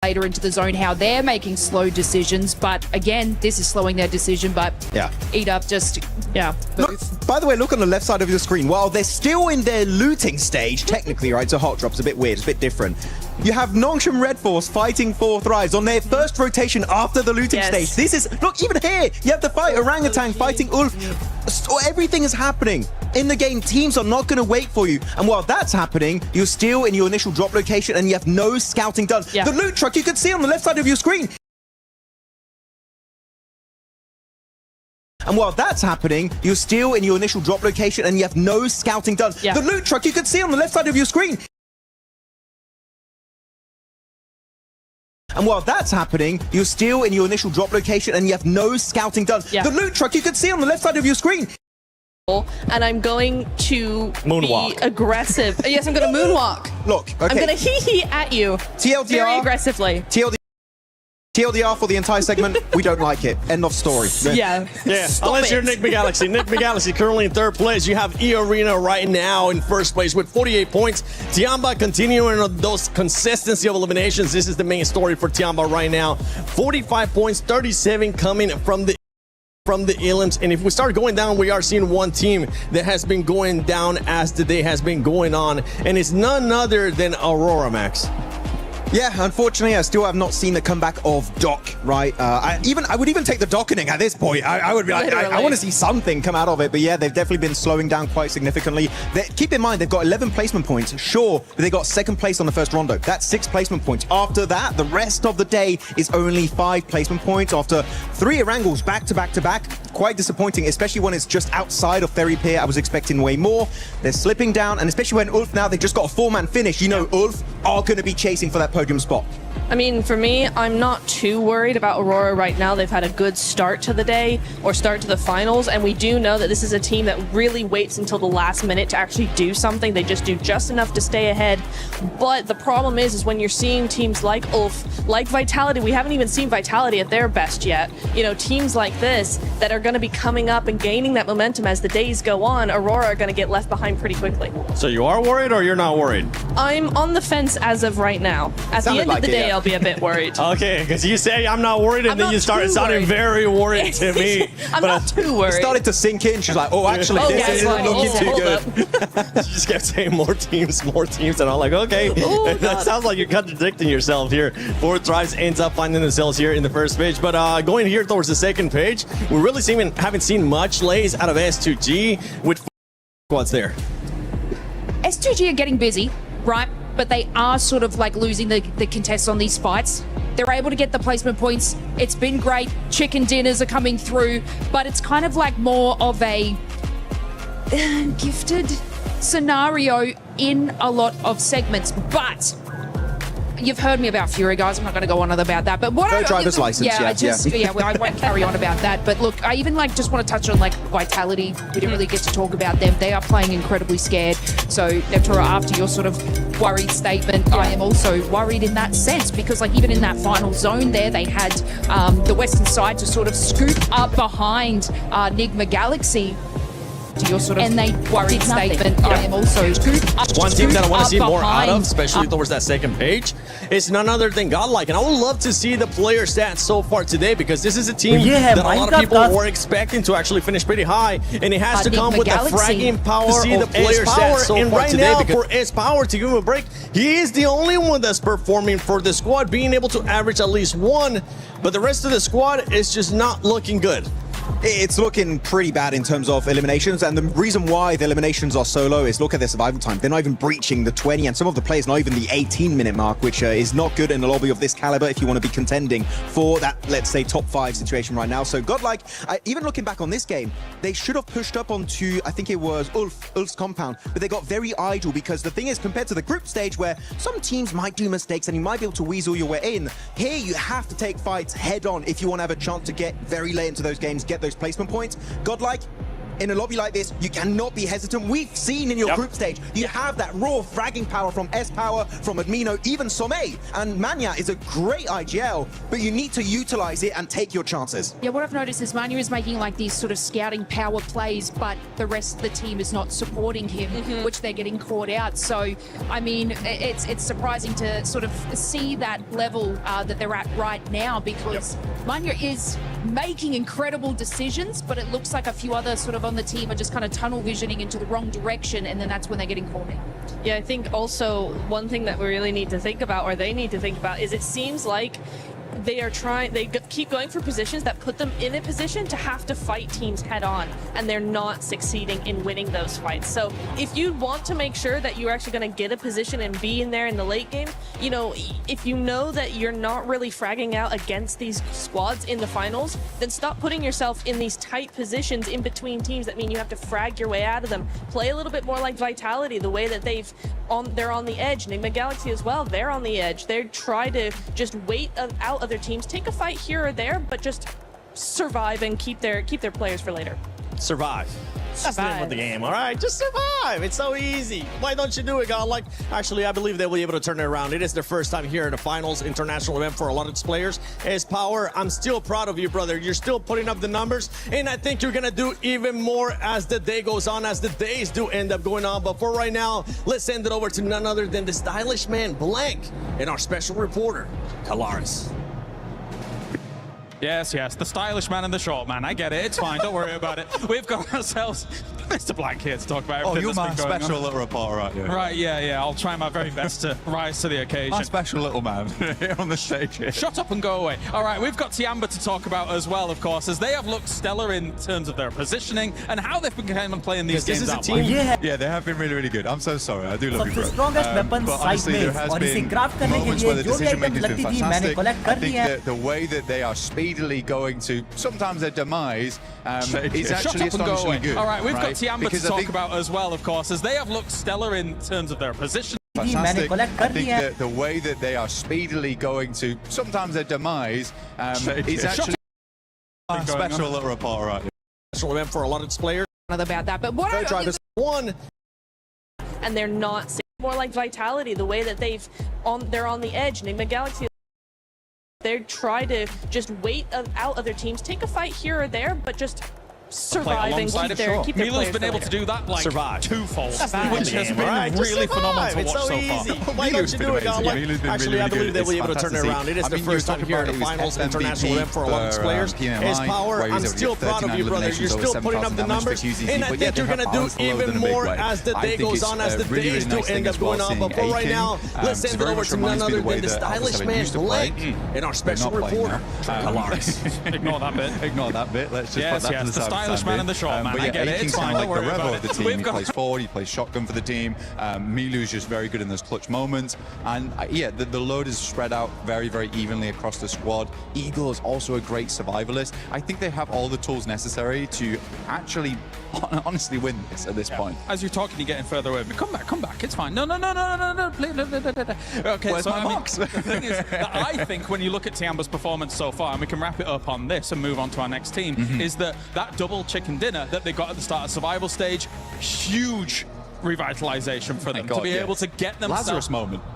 later into the zone how they're making slow decisions. But again, this is slowing their decision. But yeah, EW just, yeah. Look, by the way, look on the left side of your screen. While they're still in their looting stage, technically, right? So hot drop's a bit weird, it's a bit different. You have Nongshim Red Force fighting for Thrives on their first rotation after the looting stage. This is, look, even here, you have the fight, Orangutan fighting Ulf. Everything is happening. In the game, teams are not going to wait for you. And while that's happening, you're still in your initial drop location and you have no scouting done. Yeah. The loot truck you can see on the left side of your screen. And while that's happening, you're still in your initial drop location and you have no scouting done. Yeah. The loot truck you can see on the left side of your screen. And while that's happening, you're still in your initial drop location and you have no scouting done. Yeah. The loot truck you can see on the left side of your screen. And I'm going to moonwalk. be aggressive. Yes, I'm going to moonwalk. Look, okay. I'm going to hee-hee at you TLDR, very aggressively. TLDR for the entire segment, we don't like it. End of story. Yeah. Unless you're Nick McGalaxy. Nick McGalaxy currently in third place. You have E-Arena right now in first place with 48 points. Tiamba continuing on those consistency of eliminations. This is the main story for Tiamba right now. 45 points, 37 coming from the elims. And if we start going down, we are seeing one team that has been going down as the day has been going on. And it's none other than Aurora, Max. Yeah, unfortunately, I still have not seen the comeback of Doc, right? I would even take the dockening at this point. I would be like, I want to see something come out of it. But yeah, they've definitely been slowing down quite significantly. Keep in mind, they've got 11 placement points, sure, but they got second place on the first rondo. That's 6 placement points. After that, the rest of the day is only 5 placement points after 3 Erangles back to back to back. Quite disappointing, especially when it's just outside of Ferry Pier. I was expecting way more. They're slipping down, and especially when Ulf now, they just got a 4-man finish. You know, Ulf are going to be chasing for that podium spot. I mean, for me, I'm not too worried about Aurora right now. They've had a good start to the day or start to the finals, and we do know that this is a team that really waits until the last minute to actually do something. They just do just enough to stay ahead. But the problem is when you're seeing teams like Ulf, like Vitality, we haven't even seen Vitality at their best yet. You know, teams like this that are going to be coming up and gaining that momentum as the days go on, Aurora are going to get left behind pretty quickly. So you are worried or you're not worried? I'm on the fence as of right now. At the end of the day, I'll be a bit worried. Okay, because you say I'm not worried, and then you start sounding very worried to me. I'm not too worried. It started to sink in. She's like, oh, actually, this isn't looking too good. She just kept saying more teams, and I'm like, okay. That sounds like you're contradicting yourself here. 4 Thrives ends up finding themselves here in the first page, but going here towards the second page, we really haven't seen much lays out of S2G with squads there. S2G are getting busy, right? But they are sort of like losing the contests on these fights. They're able to get the placement points. It's been great. Chicken dinners are coming through, but it's kind of like more of a gifted scenario in a lot of segments. But you've heard me about Fury, guys. I'm not going to go on about that. But what no driver's license. Well, I won't carry on about that. But look, I even just want to touch on Vitality. We didn't really get to talk about them. They are playing incredibly scared. So Neptura, after your sort of worried statement, I am also worried in that sense because even in that final zone there, they had the western side to sort of scoop up behind Nigma Galaxy. And they worried statement. I am also one team that I want to see more out of, especially towards that second page, is none other than Godlike. And I would love to see the player stats so far today because this is a team that a lot of people were expecting to actually finish pretty high, and it has to come with the fragging power to see the player stats so far today. Because for S-Power, to give him a break, he is the only one that's performing for the squad, being able to average at least 1, but the rest of the squad is just not looking good. It's looking pretty bad in terms of eliminations, and the reason why the eliminations are so low is look at their survival time. They're not even breaching the 20, and some of the players not even the 18-minute mark, which is not good in a lobby of this caliber if you want to be contending for that, let's say, top 5 situation right now. So Godlike, even looking back on this game, they should have pushed up onto, I think it was Ulf's compound, but they got very idle because the thing is, compared to the group stage where some teams might do mistakes and you might be able to weasel your way in, here you have to take fights head on if you want to have a chance to get very late into those games, get those placement points. Godlike, in a lobby like this, you cannot be hesitant. We've seen in your group stage, you have that raw fragging power from S-Power, from Admino, even Somei. And Manya is a great IGL, but you need to utilize it and take your chances. Yeah, what I've noticed is Manya is making like these sort of scouting power plays, but the rest of the team is not supporting him, which they're getting caught out. So, I mean, it's surprising to sort of see that level that they're at right now, because Manya is making incredible decisions, but it looks like a few others sort of on the team are just kind of tunnel visioning into the wrong direction, and then that's when they're getting caught in. Yeah, I think also one thing that we really need to think about, or they need to think about, is it seems like they keep going for positions that put them in a position to have to fight teams head on, and they're not succeeding in winning those fights. So if you want to make sure that you're actually going to get a position and be in there in the late game, you know, if you know that you're not really fragging out against these squads in the finals, then stop putting yourself in these tight positions in between teams that mean you have to frag your way out of them. Play a little bit more like Vitality, the way that they're on the edge. Enigma Galaxy as well, they're on the edge. They try to just wait out other teams, take a fight here or there, but just survive and keep their players for later. Survive. That's the name of the game, all right? Just survive. It's so easy. Why don't you do it, Godlike? Actually, I believe they'll be able to turn it around. It is their first time here at the finals international event for a lot of its players. S-Power, I'm still proud of you, brother. You're still putting up the numbers, and I think you're going to do even more as the day goes on, as the days do end up going on. But for right now, let's send it over to none other than the stylish man, Blank, and our special reporter, Kalaris. Yes, the stylish man and the short man. I get it. It's fine. Don't worry about it. We've got ourselves Mr. Blank here to talk about everything you're my that's been going special on. little reporter, aren't you? Right, yeah. I'll try my very best to rise to the occasion. My special little man here on the stage here. Shut up and go away. All right, we've got Tiamba to talk about as well, of course, as they have looked stellar in terms of their positioning and how they've been playing these games out. Yeah, they have been really, really good. I'm so sorry. I do love you, bro. Strongest weapon but honestly, there has been moments where the decision making has been fantastic. I think that the way that they are speedily going to sometimes their demise is actually astonishingly good. All right, we've got Tiamba to talk about as well, of course, as they have looked stellar in terms of their position. Fantastic. I think that the way that they are speedily going to sometimes their demise is actually a special little reporter, right? Special event for a lot of its players. About that, but what drivers won, and they're not more like Vitality, the way that they're on the edge. Enigma Galaxy, they try to just wait out other teams, take a fight here or there, but just survive and keep their Milo's players been able to do that like twofold, which has been really phenomenal to watch so far. Why don't you do it, Godlike? Actually, I believe they will be able to turn it around. It is their first time here at the finals international event for a lot of its players. S-Power, I'm still proud of you, brother. You're still putting up the numbers, and I think you're going to do even more as the day goes on, as the days do end up going on. But for right now, let's send it over to none other than the stylish man, Blank, and our special reporter, Kalaris. Ignore that bit. Ignore that bit. Let's just put that to the side. Stylish man and the short man. But I get it. It's fine. Like Don't worry the rebel about of the it. team. He plays forward. He plays shotgun for the team. Milu's just very good in those clutch moments. And the load is spread out very, very evenly across the squad. Eagle is also a great survivalist. I think they have all the tools necessary to actually honestly win this at this point. As you're talking, you're getting further away. Come back. It's fine. No. Please, no. Okay, where's my box? The thing is that I think when you look at Tiamba's performance so far, and we can wrap it up on this and move on to our next team, is that double chicken dinner that they got at the start of survival stage, huge revitalization for them to be able to get themselves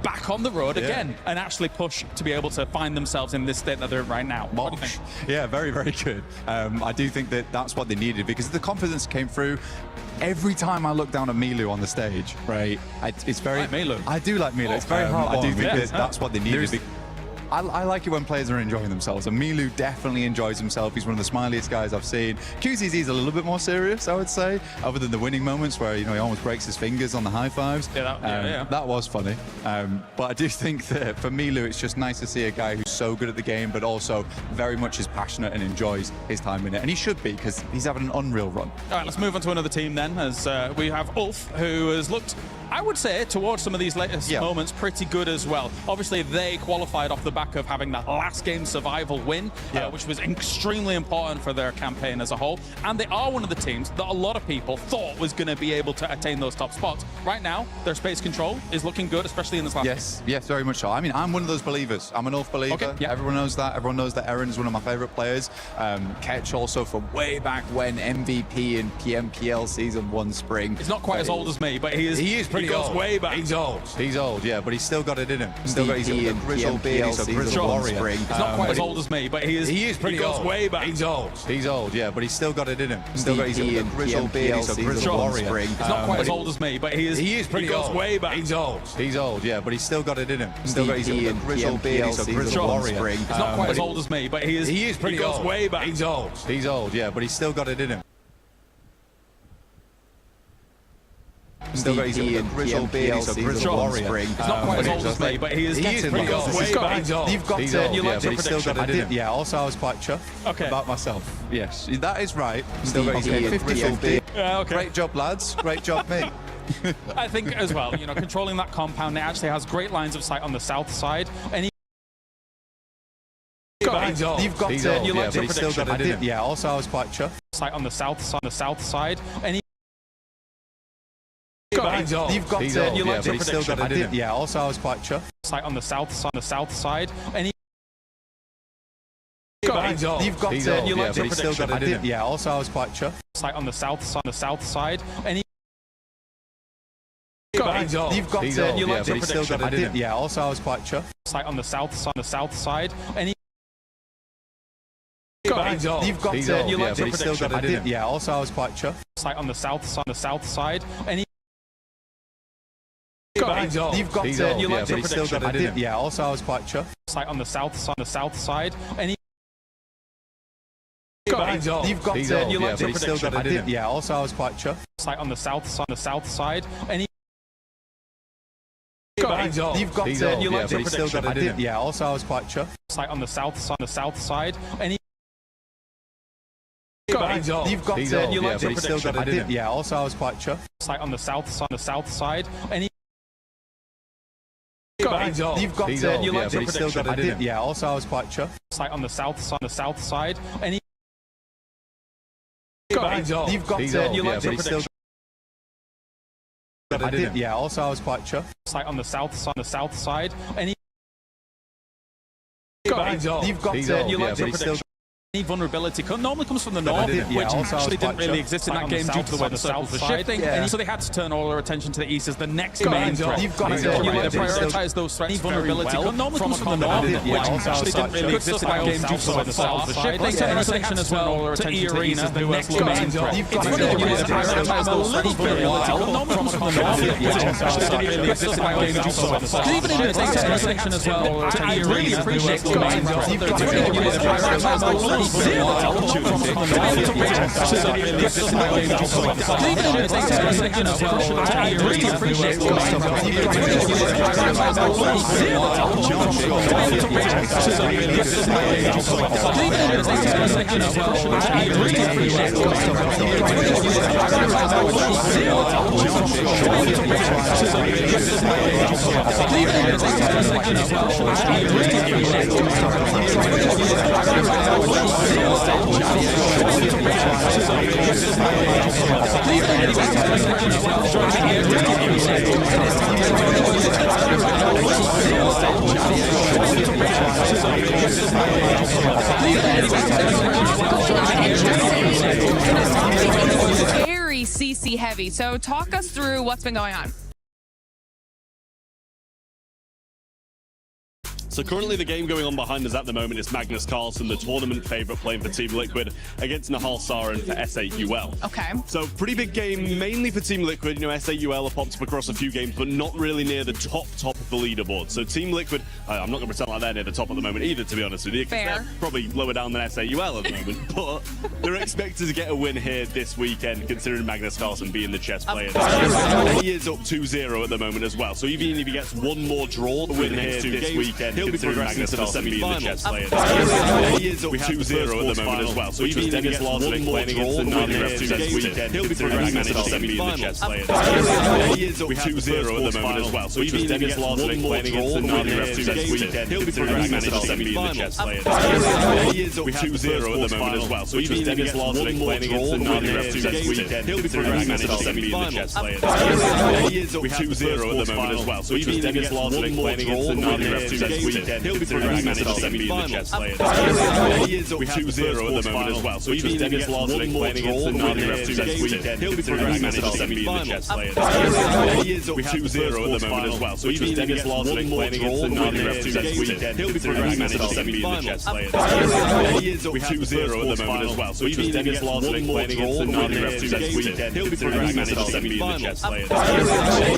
back on the road again and actually push to be able to find themselves in this state that they're in right now. What do you think? Yeah, very, very good. I do think that that's what they needed, because the confidence came through. Every time I look down at Milu on the stage, right, it's very... Like Milu. I do like Milu. It's very hard. I do think that that's what they needed. I like it when players are enjoying themselves, and Milu definitely enjoys himself. He's one of the smiliest guys I've seen. QZZ is a little bit more serious, I would say, other than the winning moments where, you know, he almost breaks his fingers on the high fives. That was funny. But I do think that for Milu, it's just nice to see a guy who's so good at the game, but also very much is passionate and enjoys his time in it. And he should be, because he's having an unreal run. All right, let's move on to another team then, as we have Ulf, who has looked, I would say, towards some of these latest moments, pretty good as well. Obviously, they qualified off the back back of having that last game survival win, which was extremely important for their campaign as a whole. And they are one of the teams that a lot of people thought was going to be able to attain those top spots. Right now, their space control is looking good, especially in this last game. Yes, very much so. I mean, I'm one of those believers. I'm an Ulf believer. Okay, yeah. Everyone knows that. Everyone knows that Eren is one of my favorite players. Ketch also from way back when, MVP in PMPL Season 1 Spring. He's not quite as old as me, but he is pretty old. He goes way back. He's old, yeah, but he's still got it in him. Still got his grizzled beard. He's a grizzled warrior. He's not quite as old as me, but he is pretty old. He goes way back. He's old, yeah, but he's still got it in him. Still got his grizzled beard. He's a grizzled warrior. He's not quite as old as me, but he is pretty old. He goes way back. He's old, yeah, but he's still got it in him. Still got his grizzled beard. He's a grizzled warrior. He's not quite as old as me, but he is pretty old. He goes way back. He's old, yeah, but he's still got it in him. Still got his grizzled beard. He's a grizzled warrior. He's not quite as old as me, but he is pretty old. You've got it. You like your still got it in him. prediction. Yeah, also I was quite chuffed about myself. Yes, that is right. Still got his 50-50. Yeah, okay. Great job, lads. Great job, mate. I think as well, you know, controlling that compound, it actually has great lines of sight on the south side. And You've got it. You like your still got prediction. it in him. Yeah, also I was quite chuffed. Sight on the south side. And You've got it. You like your still got prediction. it in him. Yeah, also I was quite chuffed. Sight on the south side. And You've got it. You like your still got it in prediction. him. Yeah, also I was quite chuffed. Sight on the south side. And You've got it. You like your still got it in prediction. him. Yeah, also I was quite chuffed. Sight on the south side. And You've got it. You like your still got it in prediction. him. Yeah, also I was quite chuffed. Sight on the south side. And You've got it. You like your still got it in him. Yeah, also I was quite chuffed. Sight on the south side. And You've got it. You like your still got it in him. Yeah, also I was quite chuffed. Sight on the south side. And You've got it. You like your still got it in him. Yeah, also I was quite chuffed. Sight on the south side. And You've got it. You like your still got it in him. Yeah, also I was quite chuffed. Sight on the south side. And You've got it. You like your still got it in him. Yeah, also I was quite chuffed. Sight on the south side. And You've got it. You like your still got it in him. Yeah, also I was quite chuffed. Sight on the south side. And You've got it. You like your prediction. Vulnerability normally comes from the north, which actually didn't really exist in that game due to the way the circles were shifting. So they had to turn all their attention to the east as the next main threat. You've got it. You like to prioritize those threats vulnerability normally comes from the north, which actually didn't really exist in that game due to the way the circles were shifting. So they attention as well to E Arena, the next main threat. You like to prioritize those threats vulnerability normally comes from the north, which actually didn't really exist in that game due to the way the circles were shifting. So they attention as well to E Arena, the next main threat. You like to prioritize those threats Very CC heavy. So talk us through what's been going on. So currently the game going on behind us at the moment is Magnus Carlsen, the tournament favourite playing for Team Liquid, against Nahal Sarin for SAUL. Okay. So pretty big game, mainly for Team Liquid. You know, SAUL have popped up across a few games, but not really near the top of the leaderboard. So Team Liquid, I'm not going to pretend like they're near the top at the moment either, to be honest with you. Fair. They're probably lower down than SAUL at the moment, but they're expected to get a win here this weekend, considering Magnus Carlsen being the chess player. He is up 2-0 at the moment as well. So even if he gets one more draw to win here this weekend, He'll be progressing to the semi-finals. He is up 2-0 at the moment as well, so which was Dennis Larson playing against the Nani representative. He'll be progressing to the semi-finals. He is up 2-0 at the moment as well, so which was Dennis Larson playing against the Nani representative. He'll be progressing to the semi-finals. He is up 2-0 at the moment as well, so which was Dennis Larson playing against the Nani representative. He'll be progressing to the semi-finals. He is up 2-0 at the moment as well, so which was Dennis Larson playing against the Nani representative. He'll be progressing to the semi-finals. He is up 2-0 at the moment as well, so which was Dennis Larson playing against the Nani representative. He'll be progressing to the semi-finals. He is up 2-0 at the moment as well, so which was Dennis Larson playing against the Nani representative. He'll be progressing to the semi-finals. He is up 2-0 at the moment as well, so which was Dennis Larson playing against the Nani representative. He'll be progressing to the semi-finals.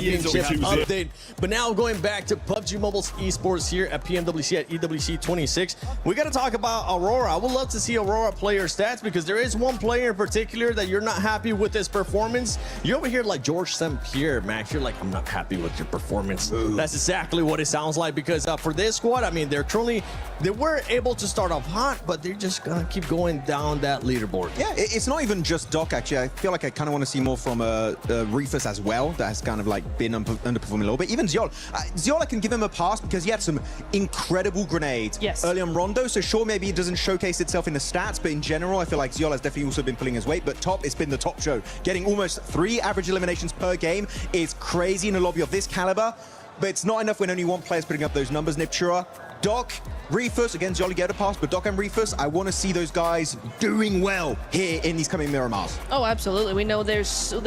He is up 2-0. Update. But now going back to PUBG Mobile's esports here at PMWC at EWC26, we got to talk about Aurora. I would love to see Aurora player stats because there is one player in particular that you're not happy with his performance. You're over here like George St. Pierre, Max. You're like, I'm not happy with your performance. That's exactly what it sounds like because for this squad, I mean, they were able to start off hot, but they're just going to keep going down that leaderboard. Yeah, it's not even just Doc, actually. I feel like I kind of want to see more from Reefus as well. That has kind of like been underperforming a little bit. Even Ziol. Ziol, I can give him a pass because he had some incredible grenades early on Rondo. So sure, maybe it doesn't showcase itself in the stats, but in general, I feel like Ziol has definitely also been pulling his weight. But top, it's been the top show. Getting almost 3 average eliminations per game is crazy in a lobby of this caliber. But it's not enough when only one player's putting up those numbers, Niptura. Doc, Reefus, again, Jolly get a pass, but Doc and Reefus, I want to see those guys doing well here in these coming Miramars. Oh, absolutely. We know they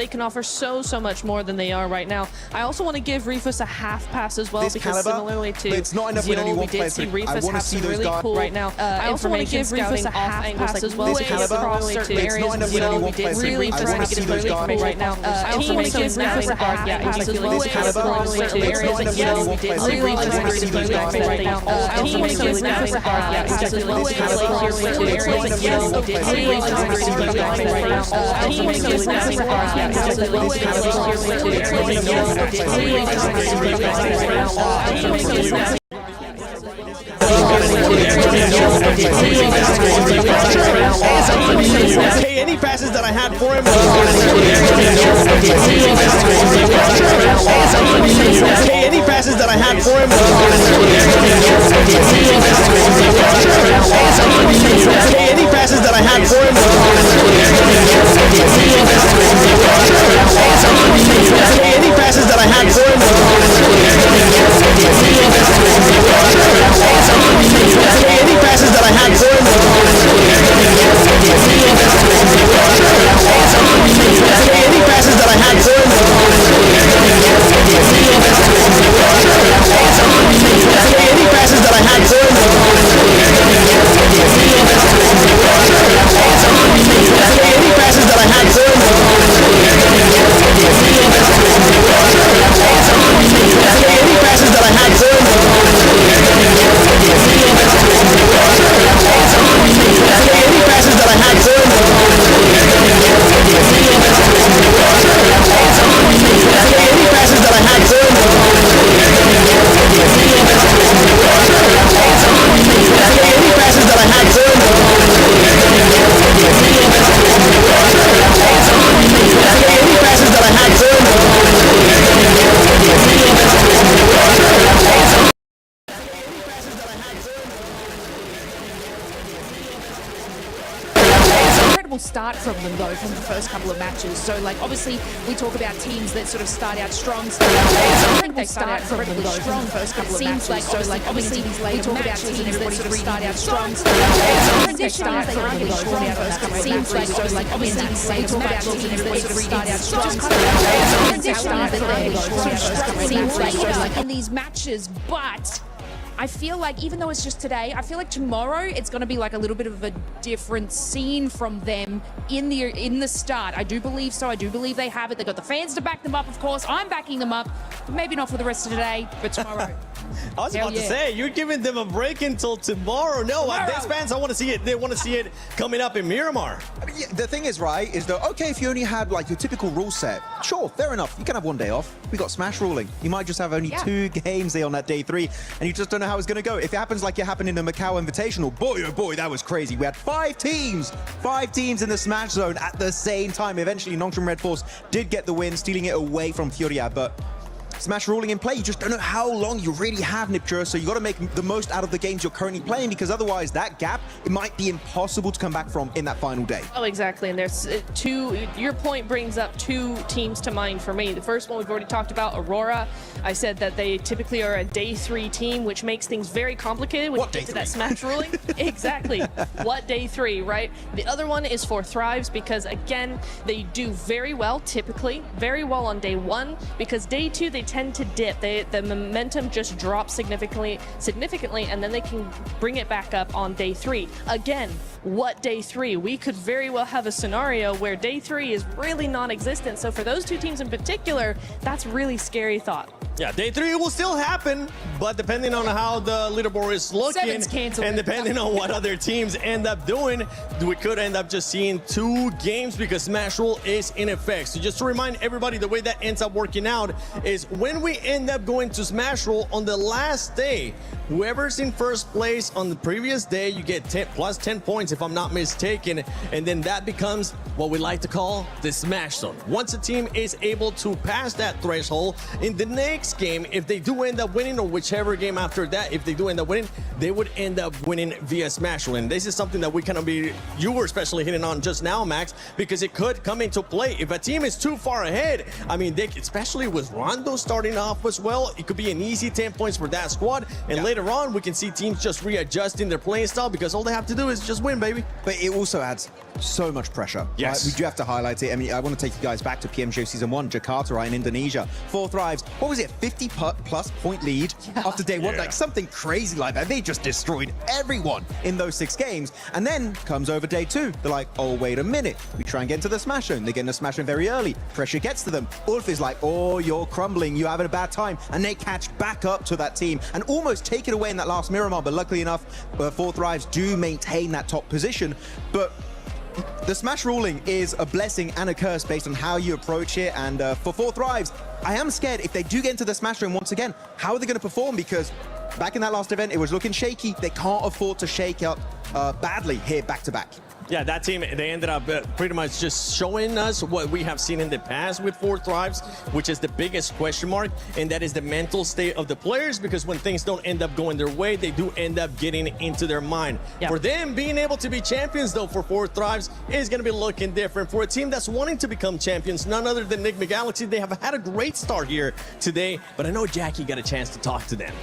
can offer so much more than they are right now. I also want to give Reefus a half pass as well, This because caliber, similarly to but it's not enough when only Ziol, one we did player's see putting- I Reefus wanna have see some those really guys cool right now. I also want to give Reefus a half pass as well. This caliber, across certain but it's areas. not enough when only Ziol, we one did player's see putting- Reefus I wanna have see some those really guys. cool right now. I also want to give Reefus a half pass as well. This caliber, across certain but it's areas. not enough when Yes, only one we did player's see putting- I Reefus wanna see have those some guys. really right now. I also want to give Reefus a half pass as well. This caliber, Like here certain areas. Yes, we did see Reefus have some really right now. I also want to give Reefus a half pass as well. Like here certain areas. Yes, we did see Reefus have some really right now. I also want to give Reefus Hey, any passes that I had for him. Hey, any passes that I had for him. Hey, any passes that I had for him. Hey, any passes that I had for him. Hey, any passes that I had for him. Hey, any passes that I had for him. Hey, any passes that I had for him. Hey, any passes that I had for him. Hey, any passes that I had for him. Any passes that I had for him. Any passes that I had for him. Any passes that I had for him. Any passes that I had for him. Incredible start from them though, from the first couple of matches. So like obviously we talk about teams that sort of start out strong, incredible start from them though, from the first couple of matches. Like, so like obviously we talk about teams that sort of start out strong, start from them though, from the first couple of matches. So like obviously we talk about teams that sort of start out strong, start in these matches, but I feel like even though it's just today, I feel like tomorrow it's going to be like a little bit of a different scene from them in the start. I do believe so. I do believe they have it. They've got the fans to back them up, of course. I'm backing them up, but maybe not for the rest of today, but tomorrow. I was Hell about to yeah. say, you're giving them a break until tomorrow. No, Days fans, I want to see it. They want to see it coming up in Miramar. I mean, yeah, the thing is, right, is that, okay, if you only had like your typical rule set, sure, fair enough. You can have one day off. We got Smash ruling. You might just have only 2 games there on that day 3, and you just don't know how it's going to go. If it happens like it happened in the Macau Invitational, boy, oh boy, that was crazy. We had 5 teams in the Smash zone at the same time. Eventually, Nongtron Red Force did get the win, stealing it away from Furia, but Smash ruling in play, you just don't know how long you really have, Niptura, so you got to make the most out of the games you're currently playing, because otherwise that gap, it might be impossible to come back from in that final day. Oh, exactly. And there's your point brings up 2 teams to mind for me. The first one we've already talked about, Aurora. I said that they typically are a day 3 team, which makes things very complicated when you get to that Smash ruling. Exactly. What day 3, right? The other one is for Thrives, because again, they do very well, typically, very well on day 1, because day 2, they tend to dip. The momentum just drops significantly, and then they can bring it back up on day 3. Again, what day 3? We could very well have a scenario where day 3 is really non-existent. So for those 2 teams in particular, that's really scary thought. Yeah, day 3 will still happen, but depending on how the leaderboard is looking, 7's canceled. and depending on what other teams end up doing, we could end up just seeing 2 games because Smash Rule is in effect. So just to remind everybody, the way that ends up working out is when we end up going to Smash Rule on the last day, whoever's in first place on the previous day, you get plus 10 points if I'm not mistaken, and then that becomes what we like to call the Smash Zone. Once a team is able to pass that threshold, in the next game, if they do end up winning, or whichever game after that, if they do end up winning, they would end up winning via Smash Rule. And this is something that you were especially hitting on just now, Max, because it could come into play. If a team is too far ahead, I mean, especially with Rondo starting off as well, it could be an easy 10 points for that squad, and later on, we can see teams just readjusting their playing style because all they have to do is just win, baby. But it also adds so much pressure. Yes. Right? We do have to highlight it. I mean, I want to take you guys back to PMJ Season 1, Jakarta, right, in Indonesia. 4 Thrives, what was it, 50-plus point lead after day 1? Like something crazy like that. They just destroyed everyone in those 6 games. And then comes over day 2. They're like, oh, wait a minute. We try and get into the Smash Zone. They get in the Smash Zone very early. Pressure gets to them. Ulf is like, oh, you're crumbling. You're having a bad time. And they catch back up to that team and almost take it away in that last Miramar. But luckily enough, 4 Thrives do maintain that top position. But the Smash ruling is a blessing and a curse based on how you approach it. And for 4 Thrives, I am scared if they do get into the Smash Room once again, how are they going to perform? Because back in that last event, it was looking shaky. They can't afford to shake up badly here back to back. Yeah, that team, they ended up pretty much just showing us what we have seen in the past with 4 Thrives, which is the biggest question mark, and that is the mental state of the players, because when things don't end up going their way, they do end up getting into their mind. Yep. For them, being able to be champions, though, for 4 Thrives is going to be looking different. For a team that's wanting to become champions, none other than Enigma Galaxy, they have had a great start here today, but I know Jackie got a chance to talk to them.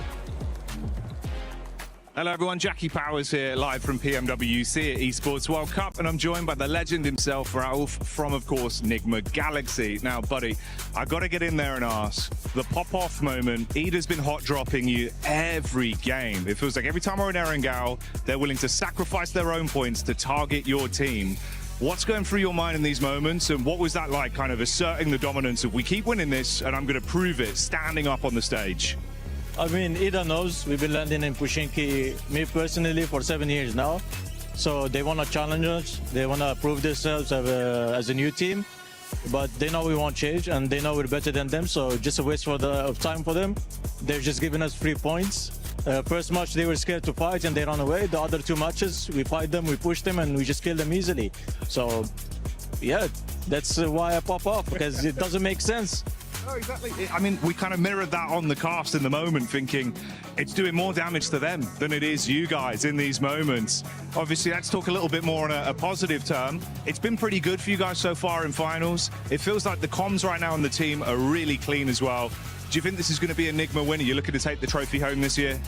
Hello everyone, Jackie Powers here, live from PMWC at Esports World Cup, and I'm joined by the legend himself, Ralph, from, of course, Enigma Galaxy. Now, buddy, I gotta get in there and ask, the pop-off moment, Ida's been hot-dropping you every game. It feels like every time we're in Erangel, they're willing to sacrifice their own points to target your team. What's going through your mind in these moments, and what was that like, kind of asserting the dominance of, we keep winning this, and I'm gonna prove it, standing up on the stage? I mean, Ida knows we've been landing in Pushinki, me personally, for 7 years now. So they want to challenge us. They want to prove themselves as a new team. But they know we won't change, and they know we're better than them. So just a waste of time for them. They're just giving us 3 points. First match, they were scared to fight, and they ran away. The other 2 matches, we fight them, we push them, and we just kill them easily. So, yeah, that's why I pop off, because it doesn't make sense. Oh, exactly. I mean, we kind of mirrored that on the cast in the moment, thinking it's doing more damage to them than it is you guys in these moments. Obviously, let's talk a little bit more on a positive term. It's been pretty good for you guys so far in finals. It feels like the comms right now on the team are really clean as well. Do you think this is going to be Enigma winner? You're looking to take the trophy home this year?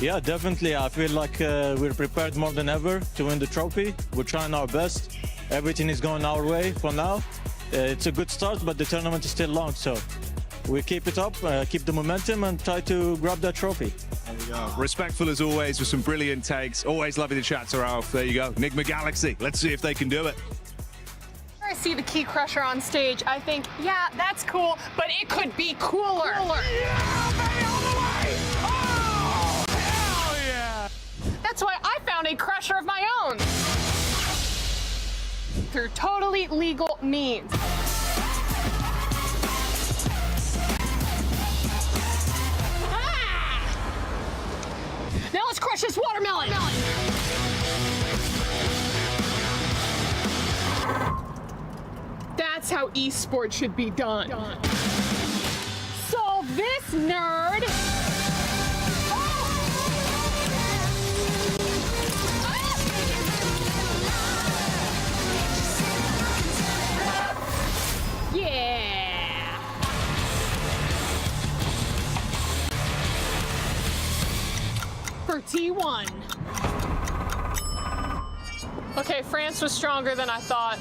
Yeah, definitely. I feel like we're prepared more than ever to win the trophy. We're trying our best. Everything is going our way for now. It's a good start, but the tournament is still long, so we keep it up, keep the momentum, and try to grab that trophy. There you go. Respectful as always, with some brilliant takes. Always lovely to chat to Ralph. There you go. Enigma Galaxy. Let's see if they can do it. I see the Key Crusher on stage. I think, yeah, that's cool, but it could be cooler. Yeah, baby, all the way! That's why I found a crusher of my own. Through totally legal means. Ah! Now let's crush this watermelon. That's how esports should be done. Solve this, nerd! Yeah! For T1. Okay, France was stronger than I thought.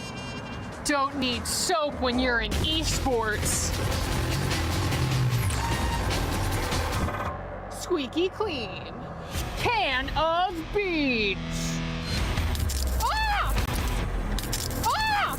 Don't need soap when you're in esports. Squeaky clean. Can of beans. Ah! Ah!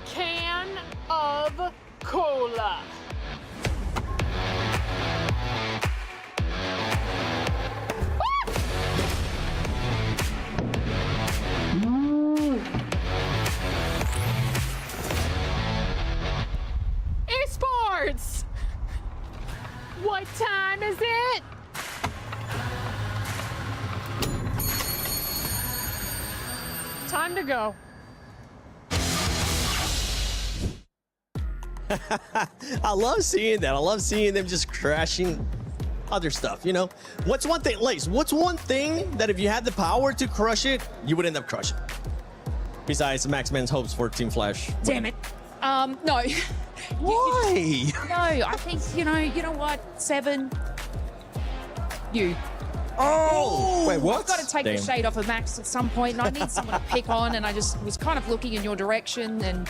Can of cola. Esports! What time is it? Time to go. I love seeing that. I love seeing them just crashing other stuff, you know? What's one thing, Lace, what's one thing that if you had the power to crush it, you would end up crushing? Besides Max Man's hopes for Team Flash. Damn it. No. Why? No, I think, you know what? 7. You. Oh! Wait, what? I've got to take the shade off of Max at some point, and I need someone to pick on, and I just was kind of looking in your direction, and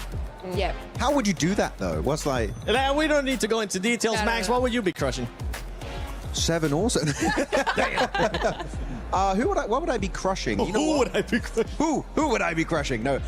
yeah. How would you do that, though? What's like... We don't need to go into details. Max, what would you be crushing? 7 also. What would I be crushing? You know Who what? would I be crushing? Who would I be crushing? No.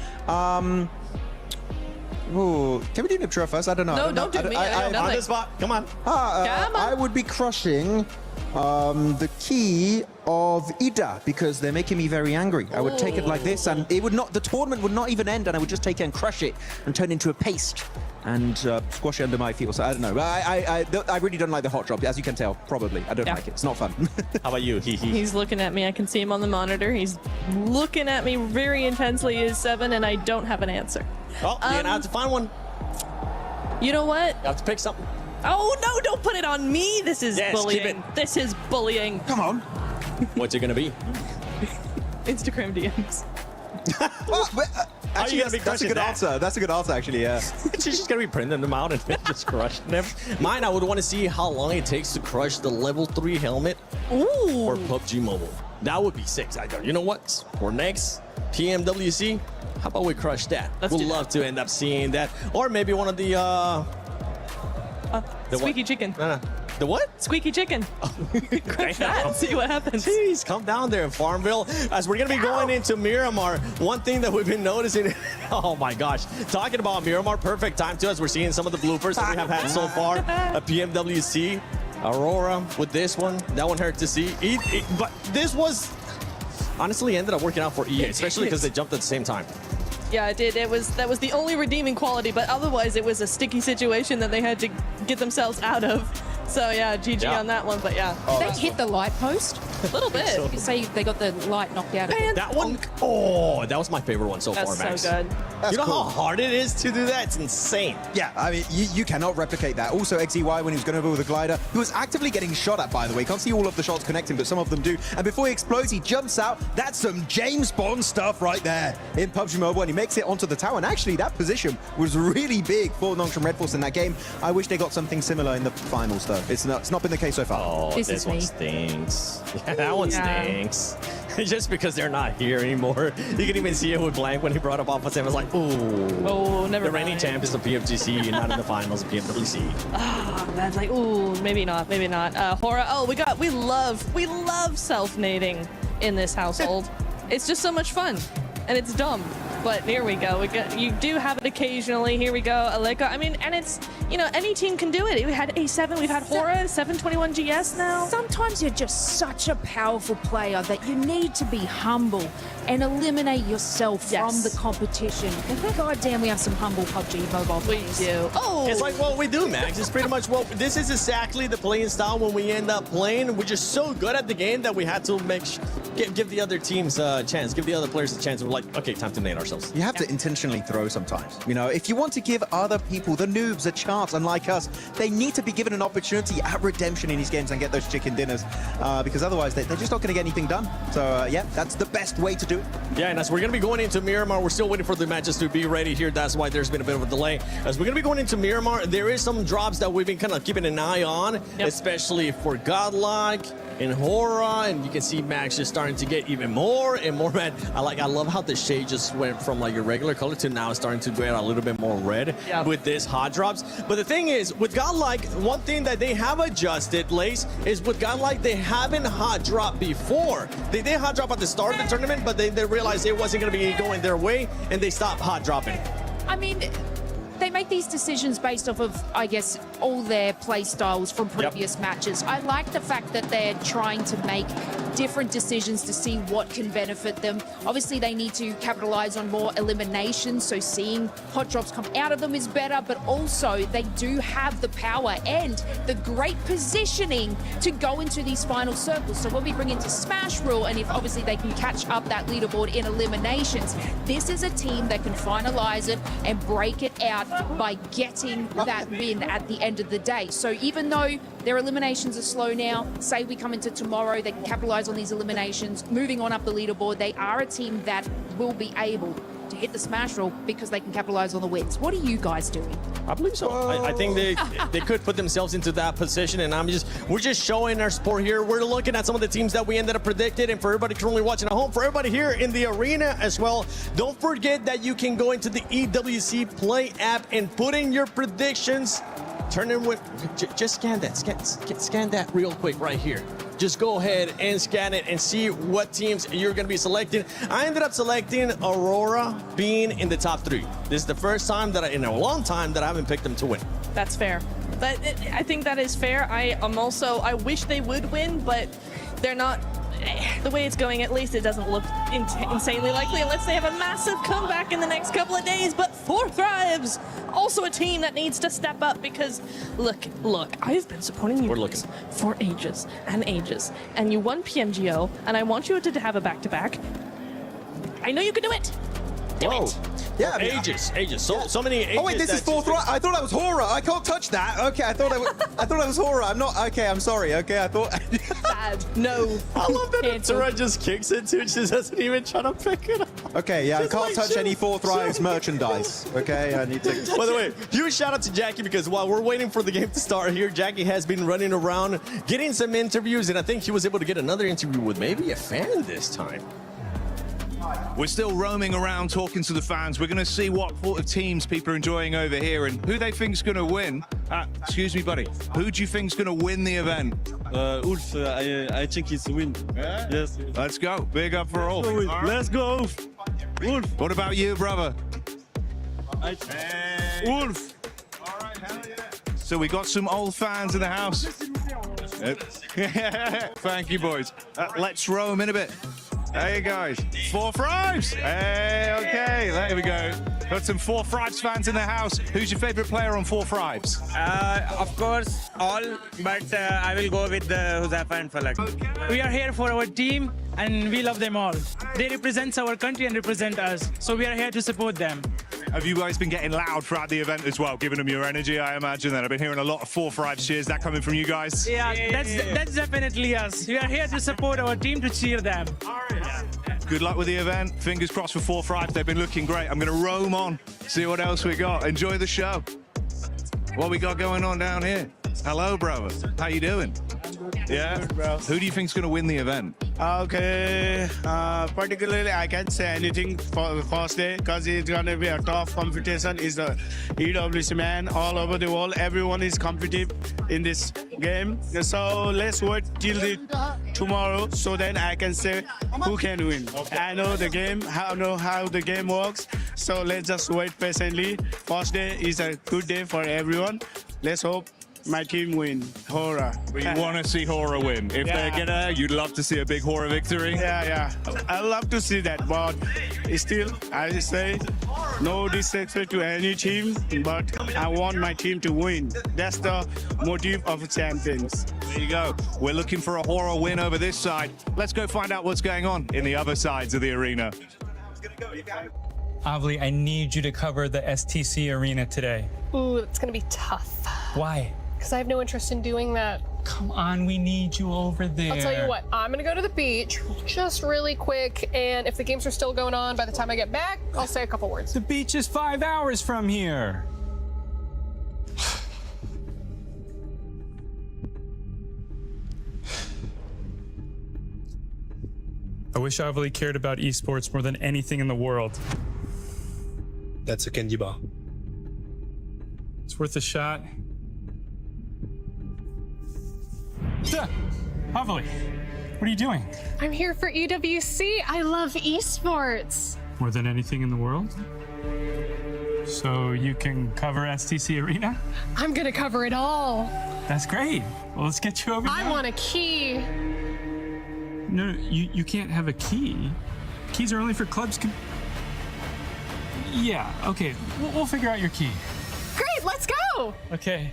Ooh, can we do Niptra first? I don't know. No, don't do me. On the spot. Come on. I would be crushing the key of Ida because they're making me very angry. I would take it like this, and it would not. The tournament would not even end, and I would just take it and crush it and turn it into a paste and squash it under my feet. So I don't know. I really don't like the hot drop, as you can tell. Probably, I don't like it. It's not fun. How about you? He's looking at me. I can see him on the monitor. He's looking at me very intensely. He is 7, and I don't have an answer. Oh, you're gonna have to find one. You know what? You have to pick something. Oh no! Don't put it on me. This is bullying. Keep it. This is bullying. Come on. What's it gonna be? Instagram DMs. Actually, that's a good answer. That's a good answer, actually, yeah. She's just gonna be printing them out and just crushing them. Mine, I would want to see how long it takes to crush the level 3 helmet for PUBG Mobile. That would be 6. You know what? For next PMWC, how about we crush that? We'd love to end up seeing that. Or maybe one of the Squeaky chicken. No. The what? Squeaky chicken. Crush that. See what happens. Jeez, come down there in Farmville. As we're going to be going into Miramar, one thing that we've been noticing, oh my gosh, talking about Miramar, perfect time to us. We're seeing some of the bloopers that we have had so far at PMWC. Aurora with this one. That one hurt to see. But this was honestly ended up working out for EA, especially because they jumped at the same time. Yeah, it did. That was the only redeeming quality, but otherwise it was a sticky situation that they had to get themselves out of. So yeah, GG on that one, but yeah. Did they hit the light post? A little bit. You can say they got the light knocked out of it. That one, that was my favorite one so far, Max. That's so good. That's you know cool. how hard it is to do that? It's insane. Yeah, I mean, you cannot replicate that. Also, XEY, when he was going over with a glider, he was actively getting shot at, by the way. Can't see all of the shots connecting, but some of them do. And before he explodes, he jumps out. That's some James Bond stuff right there in PUBG Mobile, and he makes it onto the tower. And actually, that position was really big for Nongshim Red Force in that game. I wish they got something similar in the finals, though. It's not been the case so far. Oh, This is one me. stinks. Yeah, that one stinks. Just because they're not here anymore. You can even see it with Blank when he brought up Alpha 7. It was like, ooh. Oh, never The reigning mind. champions of PFGC, not in the finals of PWC. Ah, that's like, ooh, maybe not, maybe not. Hora, oh, we love self-nading in this household. It's just so much fun, and it's dumb. But here we go. You do have it occasionally. Here we go, Aleka. I mean, and it's, you know, any team can do it. We had A7, we've had Hora, 721 GS now. Sometimes you're just such a powerful player that you need to be humble and eliminate yourself from the competition. God damn, we have some humble PUBG mobile players. We do. Oh! It's like what we do, Max. It's pretty much what this is exactly the playing style when we end up playing. We're just so good at the game that we had to give the other teams a chance, give the other players a chance. We're like, okay, time to nade ourselves. You have to intentionally throw sometimes. You know, if you want to give other people, the noobs, a chance, unlike us, they need to be given an opportunity at redemption in these games and get those chicken dinners, because otherwise they're just not going to get anything done. So yeah, that's the best way to do it. Yeah, and as we're going to be going into Miramar, we're still waiting for the matches to be ready here. That's why there's been a bit of a delay. As we're going to be going into Miramar, there is some drops that we've been kind of keeping an eye on, especially for Godlike and Hora, and you can see Max just starting to get even more and more red. I love how the shade just went from like your regular color to now starting to get a little bit more red with this hot drops. But the thing is, with Godlike, one thing that they have adjusted, Lace, is with Godlike, they haven't hot dropped before. They did hot drop at the start of the tournament, but they realized it wasn't going to be going their way, and they stopped hot dropping. I mean, they make these decisions based off of, I guess, all their play styles from previous matches. I like the fact that they're trying to make different decisions to see what can benefit them. Obviously, they need to capitalize on more eliminations, so seeing hot drops come out of them is better, but also they do have the power and the great positioning to go into these final circles. So when we bring into Smash Rule, and if obviously they can catch up that leaderboard in eliminations, this is a team that can finalize it and break it out by getting that win at the end of the day. So even though their eliminations are slow now, say we come into tomorrow, they can capitalize on these eliminations, moving on up the leaderboard, they are a team that will be able to hit the Smash Roll because they can capitalize on the wins. What are you guys doing? I believe so. I think they could put themselves into that position, and we're just showing our support here. We're looking at some of the teams that we ended up predicted, and for everybody currently watching at home, for everybody here in the arena as well, don't forget that you can go into the EWC Play app and put in your predictions. Turn in with, just scan that, scan that real quick right here. Just go ahead and scan it and see what teams you're going to be selecting. I ended up selecting Aurora being in the top 3. This is the first time that in a long time that I haven't picked them to win. That's fair. I think that is fair. I wish they would win, but they're not. The way it's going, at least it doesn't look insanely likely unless they have a massive comeback in the next couple of days. But 4 Thrives, also a team that needs to step up because, look, I've been supporting you for ages and ages. And you won PMGO, and I want you to have a back-to-back. I know you can do it. Do it. Yeah, I mean, ages. So many ages. Oh wait, this is 4th right. I thought that was Hora. I can't touch that. Okay, I thought that was Hora. I'm not. Okay, I'm sorry. Okay, I thought. Bad. No. I love that Tura just kicks it too. She doesn't even try to pick it up. Okay, yeah, Just I can't like touch any 4th Thrives merchandise. Okay, I need to. By the way, huge shout out to Jackie because while we're waiting for the game to start here, Jackie has been running around getting some interviews, and I think he was able to get another interview with maybe a fan this time. We're still roaming around talking to the fans. We're going to see what sort of teams people are enjoying over here and who they think's going to win. Excuse me, buddy. Who do you think's going to win the event? Ulf, I think he's win. Yeah? Yes. Let's go. Big up for Ulf. Let's go, Ulf. Ulf. What about you, brother? Ulf. All right, hell yeah. So we got some old fans in the house. Thank you, boys. Let's roam in a bit. Hey guys, 4 Thrives. Hey, okay, there we go. Got some 4 Thrives fans in the house. Who's your favorite player on 4 Thrives? Of course, all, but I will go with Huzafa and Falak. Okay. We are here for our team, and we love them all. They represent our country and represent us, so we are here to support them. Have you guys been getting loud throughout the event as well, giving them your energy? I imagine that. I've been hearing a lot of 4 Thrives cheers. That coming from you guys? Yeah, that's definitely us. We are here to support our team, to cheer them. Good luck with the event. Fingers crossed for 4 Thrives. They've been looking great. I'm going to roam on, see what else we got. Enjoy the show. What we got going on down here? Hello, brother. How you doing? Yeah? Who do you think's going to win the event? Okay, particularly I can't say anything for the first day because it's gonna be a tough competition. It's the EWC man all over the world. Everyone is competitive in this game. So let's wait till tomorrow so then I can say who can win. I know the game, I know how the game works. So let's just wait patiently. First day is a good day for everyone. Let's hope my team win. Hora. We want to see Hora win. If they're gonna, you'd love to see a big Hora victory. Yeah. I love to see that, but still, I say no disrespect to any team, but I want my team to win. That's the motive of champions. There you go. We're looking for a Hora win over this side. Let's go find out what's going on in the other sides of the arena. Avli, I need you to cover the STC arena today. Ooh, it's gonna be tough. Why? Because I have no interest in doing that. Come on, we need you over there. I'll tell you what, I'm gonna go to the beach just really quick, and if the games are still going on by the time I get back, I'll say a couple words. The beach is 5 hours from here. I wish Avli cared about esports more than anything in the world. That's a candy bar. It's worth a shot. Avli, what are you doing? I'm here for EWC. I love esports. More than anything in the world? So you can cover STC Arena? I'm gonna cover it all. That's great. Well, let's get you over there. I want a key. No, you can't have a key. Keys are only for clubs. Yeah, okay. We'll figure out your key. Great, let's go. Okay.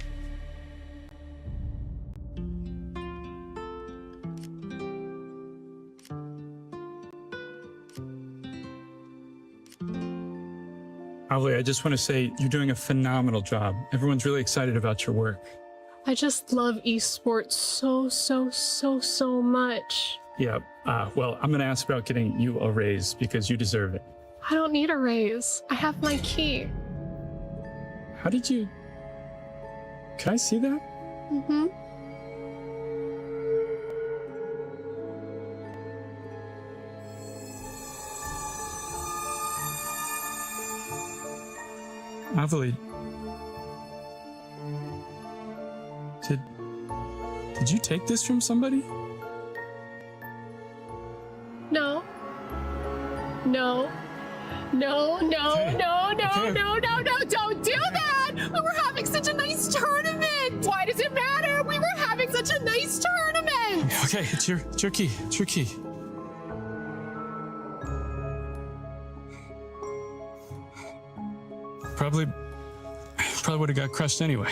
Avli, I just want to say you're doing a phenomenal job. Everyone's really excited about your work. I just love esports so much. Yeah, well, I'm going to ask about getting you a raise because you deserve it. I don't need a raise. I have my key. How did you... Can I see that? Mm-hmm. Avli, did you take this from somebody? No. No. No, no, Okay. no, no, Okay. no, no, no, don't do that! We were having such a nice tournament! Why does it matter? We were having such a nice tournament! Okay, it's your key. It's your key. Probably would have got crushed anyway.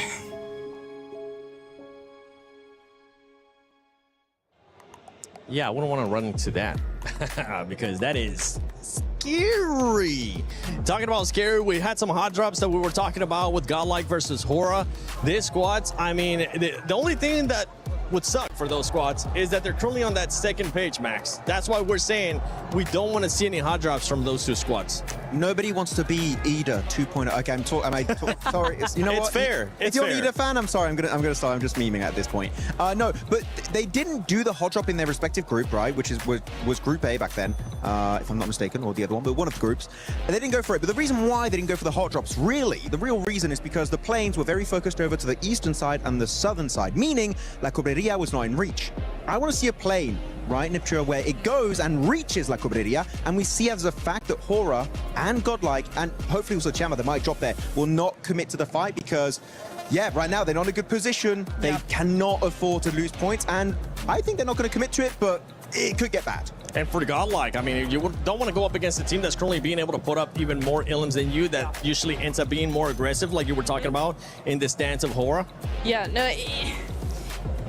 Yeah, I wouldn't want to run into that because that is scary. Talking about scary, we had some hot drops that we were talking about with Godlike versus Hora. This squads, I mean, the only thing that would suck for those squads is that they're currently on that second page, Max. That's why we're saying we don't want to see any hot drops from those two squads. Nobody wants to be Ida 2.0. Okay, sorry. You know It's what? fair. If It's you're an fair. Ida fan, I'm sorry. I'm gonna start. I'm just memeing at this point. No, but they didn't do the hot drop in their respective group, right? Which was Group A back then, if I'm not mistaken, or the other one, but one of the groups. And they didn't go for it. But the reason why they didn't go for the hot drops, really, the real reason is because the planes were very focused over to the eastern side and the southern side, meaning La Cobreria was not in reach. I want to see a plane, right, Niptura, where it goes and reaches La Cobreria, and we see as a fact that Hora and Godlike, and hopefully also Chama, that might drop there, will not commit to the fight because, yeah, right now they're not in a good position. They cannot afford to lose points, and I think they're not going to commit to it, but it could get bad. And for the Godlike, I mean, you don't want to go up against a team that's currently being able to put up even more elims than you, that usually ends up being more aggressive, like you were talking about in the stance of Hora. Yeah, no.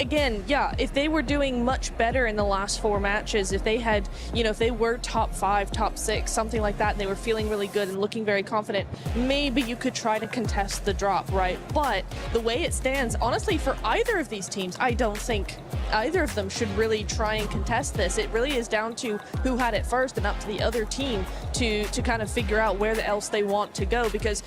Again, yeah, if they were doing much better in the last 4 matches, if they had, if they were top 5, top 6, something like that, and they were feeling really good and looking very confident, maybe you could try to contest the drop, right? But the way it stands, honestly, for either of these teams, I don't think either of them should really try and contest this. It really is down to who had it first and up to the other team to kind of figure out where else they want to go, because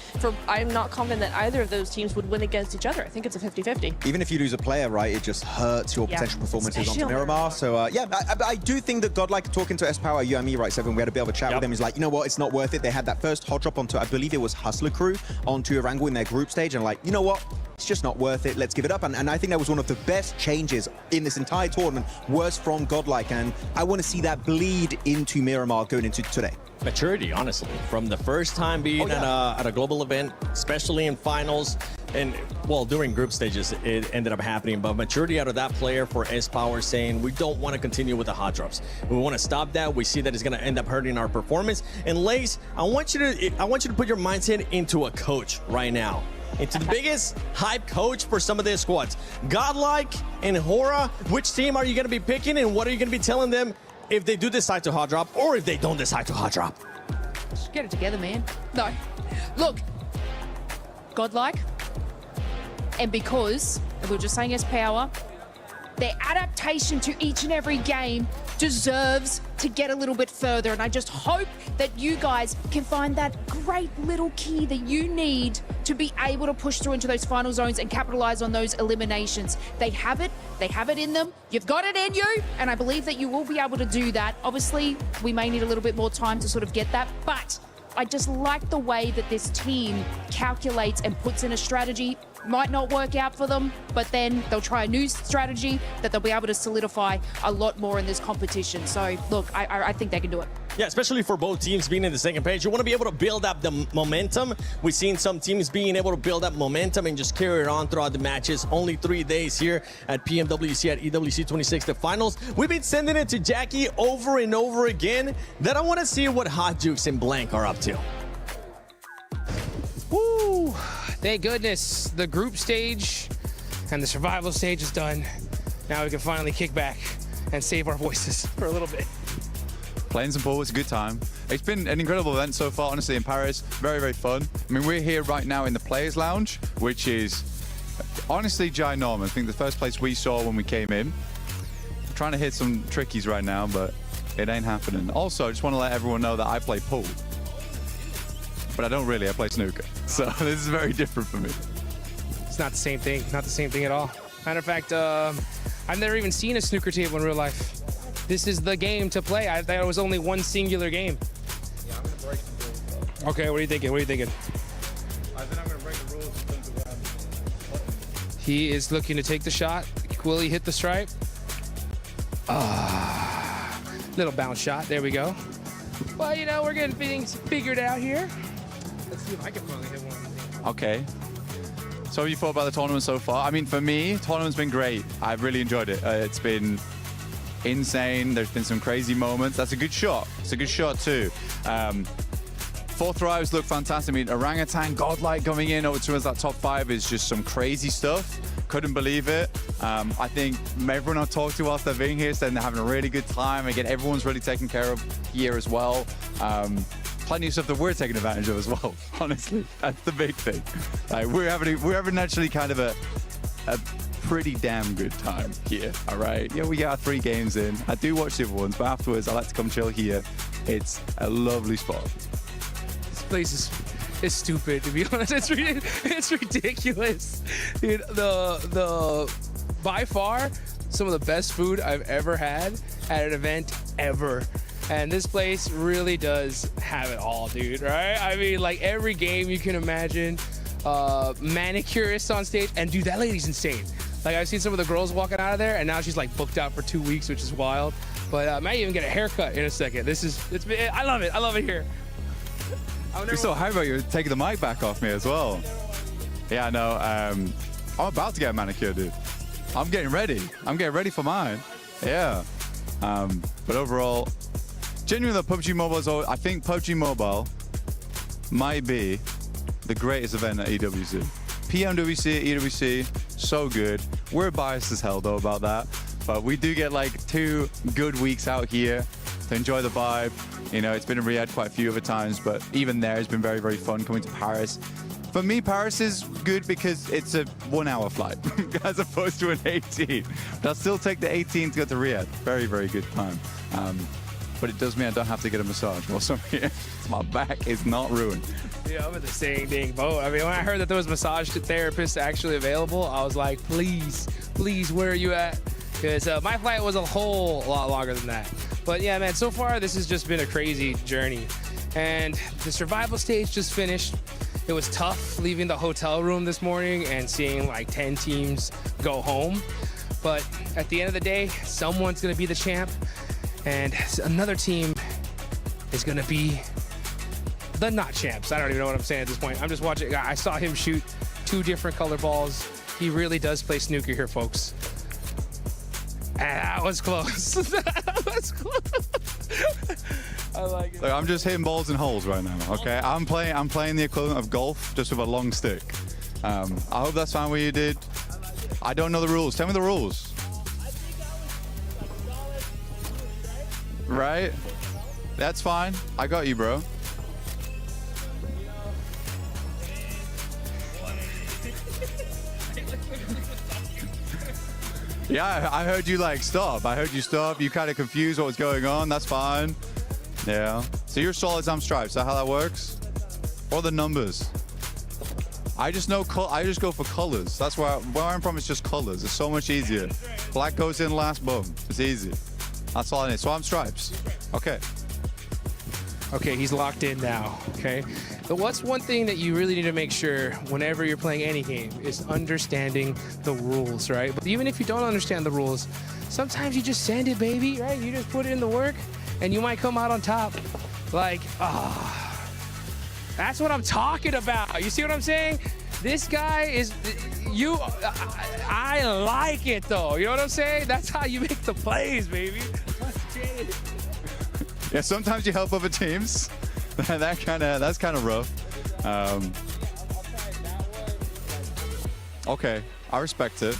I'm not confident that either of those teams would win against each other. I think it's a 50-50. Even if you lose a player, right, it just just hurts your potential performances onto Miramar. So yeah, I do think that Godlike, talking to S-Power, you and me, right, Seven, we had a bit of a chat with him. He's like, you know what, it's not worth it. They had that first hot drop onto, I believe it was Hustler Crew, onto Erangel in their group stage, and like, you know what, it's just not worth it. Let's give it up. And I think that was one of the best changes in this entire tournament, was from Godlike, and I want to see that bleed into Miramar going into today. Maturity, honestly, from the first time being at a global event, especially in finals, and well, during group stages, it ended up happening. But maturity out of that player for S-Power, saying we don't want to continue with the hot drops. We want to stop that. We see that it's going to end up hurting our performance. And Lace, I want you to put your mindset into a coach right now, into the biggest hype coach for some of their squads. Godlike and Hora, which team are you going to be picking, and what are you going to be telling them if they do decide to hot drop, or if they don't decide to hot drop? Just get it together, man. No. Look, Godlike, and because, we were just saying S-Power, their adaptation to each and every game deserves to get a little bit further. And I just hope that you guys can find that great little key that you need to be able to push through into those final zones and capitalize on those eliminations. They have it in them. You've got it in you, and I believe that you will be able to do that. Obviously, we may need a little bit more time to sort of get that, but I just like the way that this team calculates and puts in a strategy. Might not work out for them, but then they'll try a new strategy that they'll be able to solidify a lot more in this competition. So look, I think they can do it. Yeah, especially for both teams being in the second page. You want to be able to build up the momentum. We've seen some teams being able to build up momentum and just carry it on throughout the matches. Only 3 days here at PMWC at EWC26, the finals. We've been sending it to Jackie over and over again. Then I want to see what Hot Jukes and Blank are up to. Woo! Thank goodness the group stage and the survival stage is done. Now we can finally kick back and save our voices for a little bit. Playing some pool was a good time. It's been an incredible event so far, honestly, in Paris. Very, very fun. I mean, we're here right now in the Players Lounge, which is honestly ginormous. I think the first place we saw when we came in. I'm trying to hit some trickies right now, but it ain't happening. Also, I just want to let everyone know that I play pool. But I don't really, I play snooker. So this is very different for me. It's not the same thing, not the same thing at all. Matter of fact, I've never even seen a snooker table in real life. This is the game to play. I thought it was only one singular game. Yeah, I'm gonna break the rules. Okay, what are you thinking? What are you thinking? I think I'm gonna break the rules in terms of button. He is looking to take the shot. Will he hit the stripe? Little bounce shot. There we go. Well, you know, we're getting things figured out here. Let's see if I can finally hit one. Okay. So what have you thought about the tournament so far? I mean, for me, the tournament's been great. I've really enjoyed it. It's been insane. There's been some crazy moments. That's a good shot. It's a good shot too. Fourth thrives look fantastic. I mean, Orangutan, Godlike coming in over towards that top 5 is just some crazy stuff. Couldn't believe it. I think everyone I've talked to whilst they're being here said they're having a really good time. Again, everyone's really taken care of here as well. Plenty of stuff that we're taking advantage of as well. Honestly, that's the big thing. Like, we're having actually kind of a pretty damn good time here. All right, yeah, we got our 3 games in. I do watch the other ones, but afterwards I like to come chill here. It's a lovely spot. This place is stupid, to be honest. It's ridiculous, dude. The by far some of the best food I've ever had at an event ever. And this place really does have it all, dude, right? I mean, like every game you can imagine. Manicurist on stage, and dude, that lady's insane. Like, I've seen some of the girls walking out of there, and now she's like booked out for 2 weeks, which is wild. But I might even get a haircut in a second. I love it. I love it here. You're so hyped about you taking the mic back off me as well. Yeah, no, I'm about to get a manicure, dude. I'm getting ready. I'm getting ready for mine. Yeah. But overall, genuinely, PUBG Mobile is always, I think PUBG Mobile might be the greatest event at EWC. PMWC, EWC, so good. We're biased as hell though about that, but we do get like 2 good weeks out here to enjoy the vibe. You know, it's been in Riyadh quite a few other times, but even there it's been very, very fun coming to Paris. For me, Paris is good because it's a 1-hour flight as opposed to an 18. But I'll still take the 18 to go to Riyadh. Very, very good time. But it does mean I don't have to get a massage while I'm here. My back is not ruined. Yeah, I'm in the same dang boat. I mean, when I heard that there was massage therapists actually available, I was like, please, please, where are you at? Because my flight was a whole lot longer than that. But yeah, man, so far this has just been a crazy journey. And the survival stage just finished. It was tough leaving the hotel room this morning and seeing like 10 teams go home. But at the end of the day, someone's gonna be the champ and another team is gonna be the not champs. I don't even know what I'm saying at this point. I'm just watching. I saw him shoot 2 different color balls. He really does play snooker here, folks. And that was close. That was close. I like it. Look, I'm just hitting balls in holes right now, okay? I'm playing the equivalent of golf, just with a long stick. I hope that's fine what you did. I don't know the rules. Tell me the rules. Right? That's fine. I got you, bro. Yeah, I heard you like stop. I heard you stop. You kind of confused what was going on. That's fine. Yeah. So you're solids, I'm stripes. Is that how that works? Or the numbers? I just know. I just go for colors. That's where I'm from. It's just colors. It's so much easier. Black goes in last. Boom. It's easy. That's all I need. So I'm stripes. Okay. Okay, he's locked in now. Okay. But what's one thing that you really need to make sure whenever you're playing any game is understanding the rules, right? But even if you don't understand the rules, sometimes you just send it, baby, right? You just put in the work and you might come out on top. Like, that's what I'm talking about. You see what I'm saying? This guy is, I like it though. You know what I'm saying? That's how you make the plays, baby. Yeah, sometimes you help other teams. That's kind of rough. Okay, I respect it.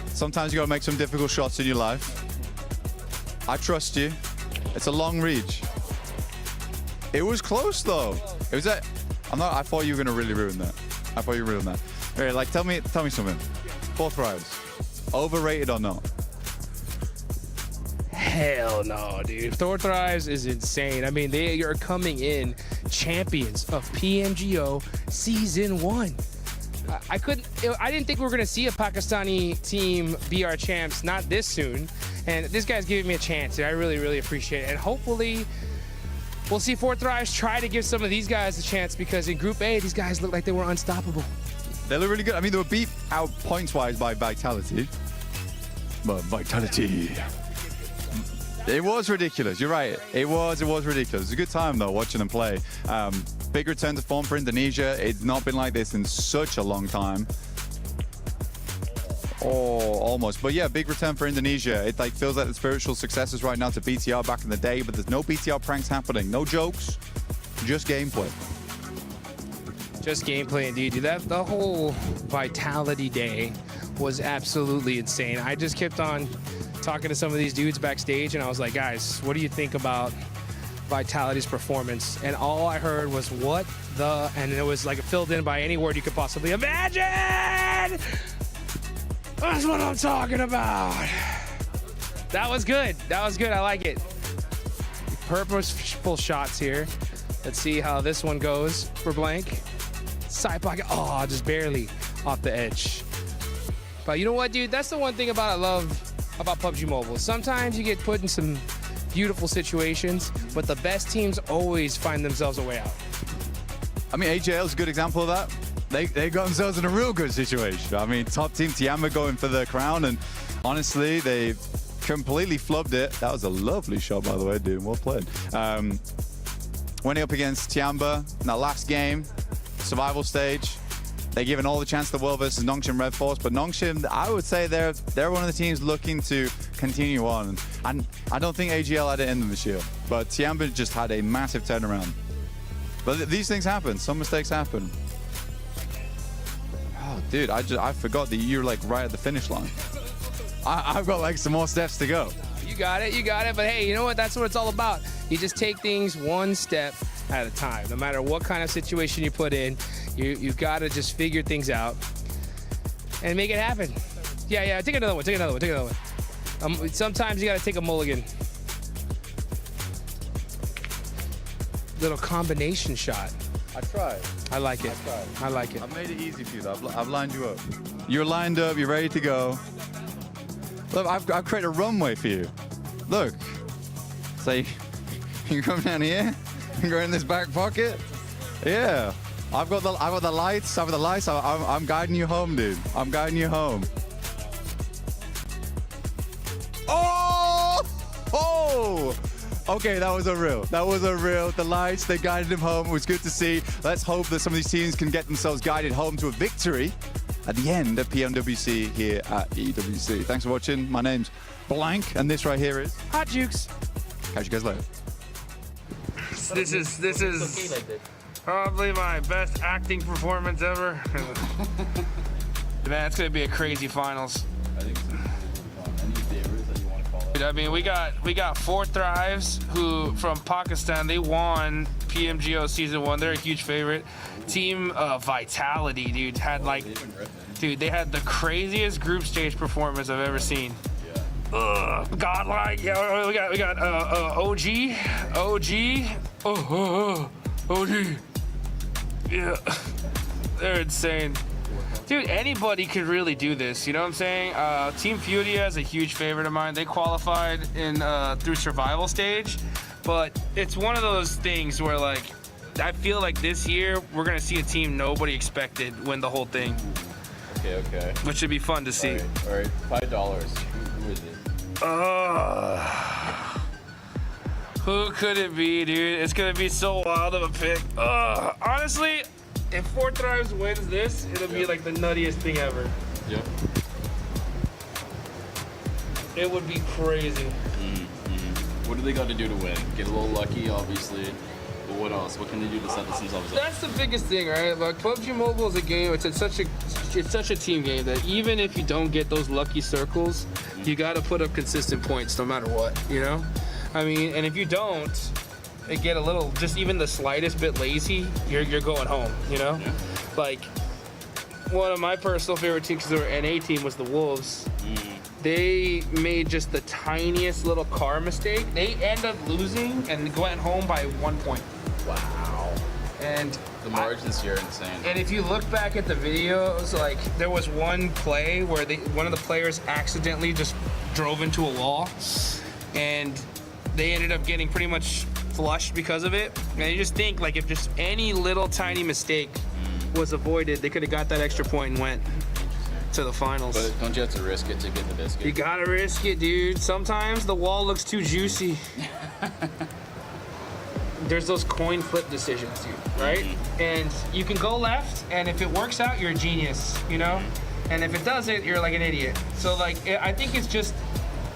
Sometimes you gotta make some difficult shots in your life. I trust you. It's a long reach. It was close though. It was that. I thought you were gonna really ruin that. I thought you ruined that. Okay, like tell me something. 4 thrives. Overrated or not? Hell no, dude. 4 thrives is insane. I mean, they are coming in champions of PMGO Season 1. I didn't think we were going to see a Pakistani team be our champs, not this soon. And this guy's giving me a chance. I really, really appreciate it. And hopefully, we'll see 4 thrives try to give some of these guys a chance because in Group A, these guys look like they were unstoppable. They look really good. I mean, they were beat out points-wise by Vitality. But Vitality... It was ridiculous. You're right. It was ridiculous. It was a good time though watching them play. Big return to form for Indonesia. It's not been like this in such a long time. Oh, almost. But yeah, big return for Indonesia. It like feels like the spiritual successors right now to BTR back in the day, but there's no BTR pranks happening. No jokes. Just gameplay. Just gameplay indeed, dude. The whole Vitality Day was absolutely insane. I just kept on talking to some of these dudes backstage, and I was like, guys, what do you think about Vitality's performance? And all I heard was, what the, and it was like filled in by any word you could possibly imagine. That's what I'm talking about. That was good. That was good. I like it. Purposeful shots here. Let's see how this one goes for Blank. Side pocket. Oh, just barely off the edge. But you know what, dude? That's the one thing I love about PUBG Mobile. Sometimes you get put in some beautiful situations, but the best teams always find themselves a way out. I mean, AJL is a good example of that. They got themselves in a real good situation. I mean, top team Tiamba going for the crown, and honestly, they completely flubbed it. That was a lovely shot, by the way, dude. Well played. Winning up against Tiamba in that last game, survival stage. They're given all the chance in the world versus Nongshim Red Force, but Nongshim, I would say they're one of the teams looking to continue on. And I don't think AGL had it in them this year, but Tiamba just had a massive turnaround. But these things happen. Some mistakes happen. Oh, dude, I forgot that you're like right at the finish line. I've got like some more steps to go. You got it. But hey, you know what? That's what it's all about. You just take things one step at a time. No matter what kind of situation you put in, you've got to just figure things out and make it happen. Yeah. Take another one. Sometimes you got to take a mulligan. Little combination shot. I tried. I like it. I like it. I've made it easy for you, though. I've lined you up. You're lined up. You're ready to go. Look, I've created a runway for you. Look. So you come down here and go in this back pocket. Yeah. I've got the lights. I've got the lights. I'm guiding you home, dude. I'm guiding you home. Oh! Oh! Okay, that was a real. That was a real. The lights, they guided him home. It was good to see. Let's hope that some of these teams can get themselves guided home to a victory at the end of PMWC here at EWC. Thanks for watching. My name's Blank, and this right here is Hot Jukes. Catch you guys later. This is probably my best acting performance ever. Man, it's gonna be a crazy finals. I mean, we got Four Thrives, who from Pakistan. They won PMGO season 1. They're a huge favorite. Team Vitality, dude, they had the craziest group stage performance I've ever seen. Godlike, yeah, we got OG, yeah, they're insane. Dude, anybody could really do this, you know what I'm saying? Team Furia is a huge favorite of mine. They qualified in through survival stage, but it's one of those things where, like, I feel like this year we're gonna see a team nobody expected win the whole thing. Okay. Which should be fun to see. All right, $5. Who is it? Who could it be, dude? It's gonna be so wild of a pick. Honestly, if Four Thrives wins this, it'll be like the nuttiest thing ever. Yep. It would be crazy. What do they got to do to win? Get a little lucky, obviously. But what else? What can they do to set themselves up? That's the biggest thing, right? Like, PUBG Mobile is a game. It's such a team game that even if you don't get those lucky circles, you got to put up consistent points no matter what. You know, I mean, and if you don't, it get a little, just even the slightest bit lazy, you're going home. You know, like one of my personal favorite teams, because they were NA team, was the Wolves. They made just the tiniest little car mistake. They end up losing and went home by 1 point. Wow. And the margins this year are insane. And if you look back at the videos, like, there was one play where one of the players accidentally just drove into a wall, and they ended up getting pretty much flushed because of it. And you just think, like, if just any little tiny mistake was avoided, they could have got that extra point and went to the finals. But don't you have to risk it to get the biscuit? You gotta risk it, dude. Sometimes the wall looks too juicy. There's those coin flip decisions, dude, right? And you can go left, and if it works out, you're a genius, you know? And if it doesn't, you're like an idiot. So, like, I think it's just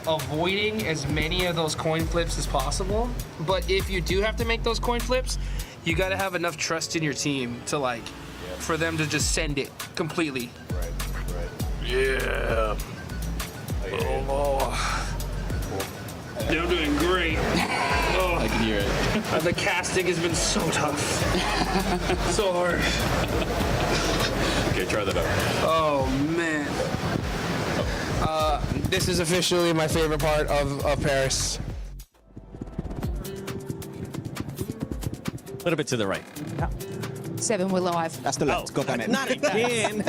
avoiding as many of those coin flips as possible. But if you do have to make those coin flips, you gotta have enough trust in your team to, like, for them to just send it completely. Right. Yeah. They're doing great. I can hear it. The casting has been so tough. So hard. Okay, try that out. Oh, man. This is officially my favorite part of Paris. A little bit to the right. 7, we're live. That's the left. Got that in. Not again.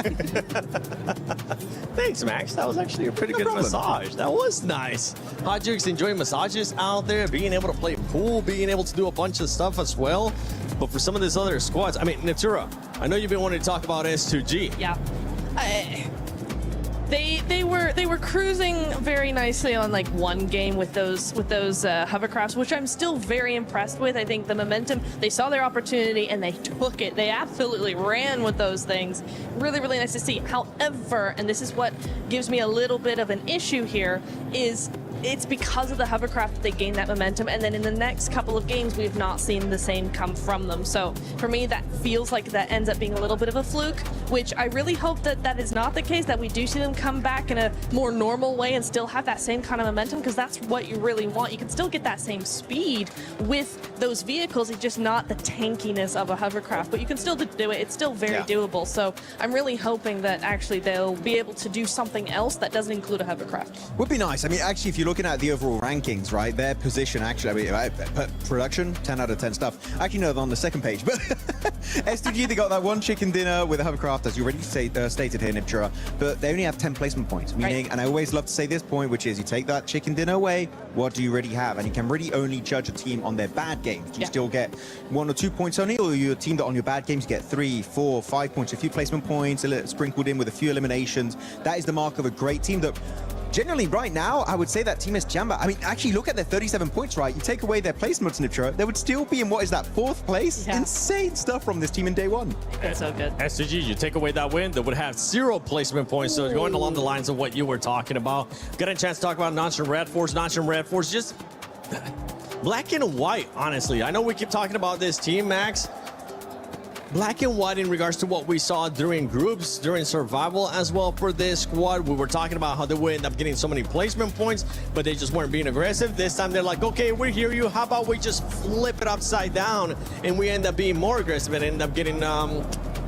Thanks, Max. That was actually a pretty good massage. That was nice. Hot Jukes enjoying massages out there, being able to play pool, being able to do a bunch of stuff as well. But for some of these other squads, I mean, Natura, I know you've been wanting to talk about S2G. Yeah. They were cruising very nicely on like one game with those hovercrafts, which I'm still very impressed with. I think the momentum, they saw their opportunity and they took it. They absolutely ran with those things. Really, really nice to see. However, and this is what gives me a little bit of an issue here, is it's because of the hovercraft that they gained that momentum, and then in the next couple of games we have not seen the same come from them. So for me, that feels like that ends up being a little bit of a fluke, which I really hope that that is not the case, that we do see them come back in a more normal way and still have that same kind of momentum, because that's what you really want. You can still get that same speed with those vehicles, it's just not the tankiness of a hovercraft, but you can still do it. It's still very doable. So I'm really hoping that actually they'll be able to do something else that doesn't include a hovercraft. Would be nice. I mean, actually, if you looking at the overall rankings, right, their position actually, I mean, production, 10 out of 10 stuff. Actually, no, they're on the second page, but STG, they got that one chicken dinner with a hovercraft, as you already stated here, Niptura, but they only have 10 placement points, meaning, and I always love to say this point, which is you take that chicken dinner away, what do you really have? And you can really only judge a team on their bad games. You still get 1 or 2 points only, or you're a team that on your bad games you get 3, 4, 5 points, a few placement points, sprinkled in with a few eliminations. That is the mark of a great team that generally right now, I would say that Team Jamba, I mean, actually look at their 37 points, right? You take away their placements, Niptura, they would still be in, what is that, 4th place? Yeah. Insane stuff from this team in day one. That's so good. STG, you take away that win, they would have 0 placement points. So going along the lines of what you were talking about, got a chance to talk about Notch and Red Force. Notch and Red Force, just black and white, honestly. I know we keep talking about this team, Max. Black and white in regards to what we saw during groups, during survival as well for this squad. We were talking about how they would end up getting so many placement points, but they just weren't being aggressive. This time they're like, okay, we hear you. How about we just flip it upside down and we end up being more aggressive and end up getting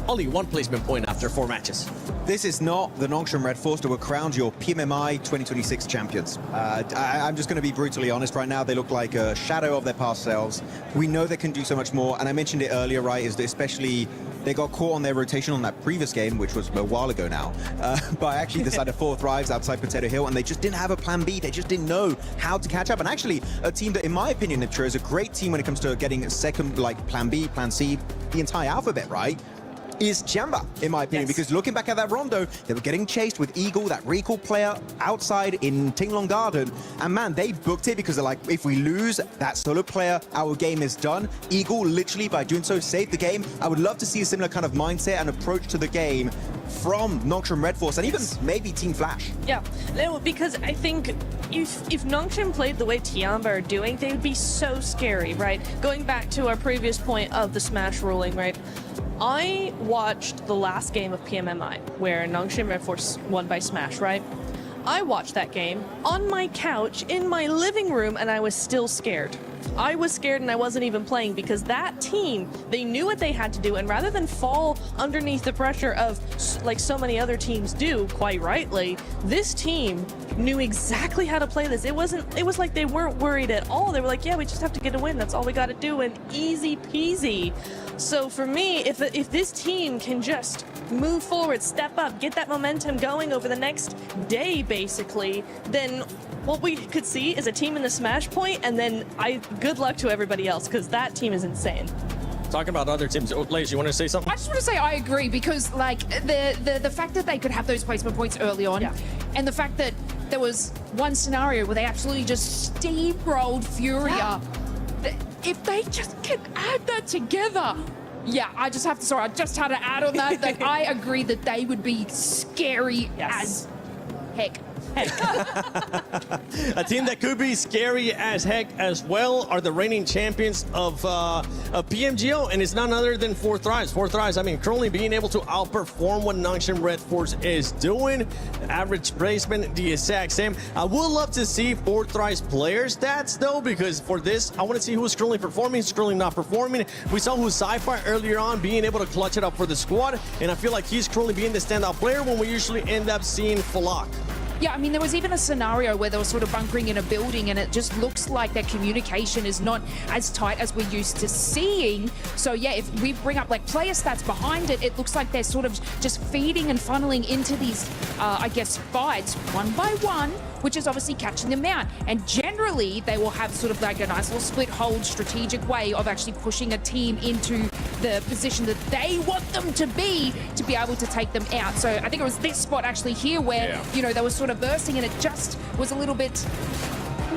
only 1 placement point after 4 matches. This is not the Nongshim Red Force that were crowned your PMMI 2026 champions. I'm just going to be brutally honest right now. They look like a shadow of their past selves. We know they can do so much more. And I mentioned it earlier, right, is that especially they got caught on their rotation on that previous game, which was a while ago now, by actually decided 4 thrives outside Potato Hill, and they just didn't have a plan B. They just didn't know how to catch up. And actually, a team that, in my opinion, Niptura, is a great team when it comes to getting a second, like, plan B, plan C, the entire alphabet, right? Is Jamba, in my opinion, because looking back at that Rondo, they were getting chased with Eagle, that recall player, outside in Tinglong Garden. And man, they booked it because they're like, if we lose that solo player, our game is done. Eagle, literally, by doing so, saved the game. I would love to see a similar kind of mindset and approach to the game from Nongshim Red Force and even maybe Team Flash. Yeah, because I think if Nongshim played the way Tiamba are doing, they would be so scary, right? Going back to our previous point of the Smash ruling, right? I watched the last game of PMMI where Nongshim Red Force won by Smash, right? I watched that game on my couch in my living room and I was still scared. I was scared and I wasn't even playing because that team, they knew what they had to do, and rather than fall underneath the pressure of like so many other teams do, quite rightly, this team knew exactly how to play this. It was like they weren't worried at all. They were like, yeah, we just have to get a win. That's all we got to do, and easy peasy. So for me, if this team can just move forward, step up, get that momentum going over the next day, basically, then what we could see is a team in the Smash point, and then good luck to everybody else, because that team is insane. Talking about other teams, Blaze, you want to say something? I just want to say I agree, because like the fact that they could have those placement points early on, and the fact that there was one scenario where they absolutely just steamrolled Furia. If they just can add that together, I just had to add on that that I agree that they would be scary as heck. A team that could be scary as heck as well are the reigning champions of PMGO, and it's none other than 4 Thrives. 4 Thrives, I mean, currently being able to outperform what Nongshim Red Force is doing. Average placement, the exact same. I would love to see 4 Thrives player stats, though, because for this, I want to see who's currently performing, who's currently not performing. We saw who's Sci-Fi earlier on being able to clutch it up for the squad, and I feel like he's currently being the standout player when we usually end up seeing Falak. Yeah, I mean, there was even a scenario where they were sort of bunkering in a building, and it just looks like their communication is not as tight as we're used to seeing. So yeah, if we bring up like player stats behind it, it looks like they're sort of just feeding and funneling into these, I guess, fights one by one, which is obviously catching them out. And generally, they will have sort of like a nice little split hold strategic way of actually pushing a team into the position that they want them to be able to take them out. So I think it was this spot actually here where, you know, they were sort of bursting, and it just was a little bit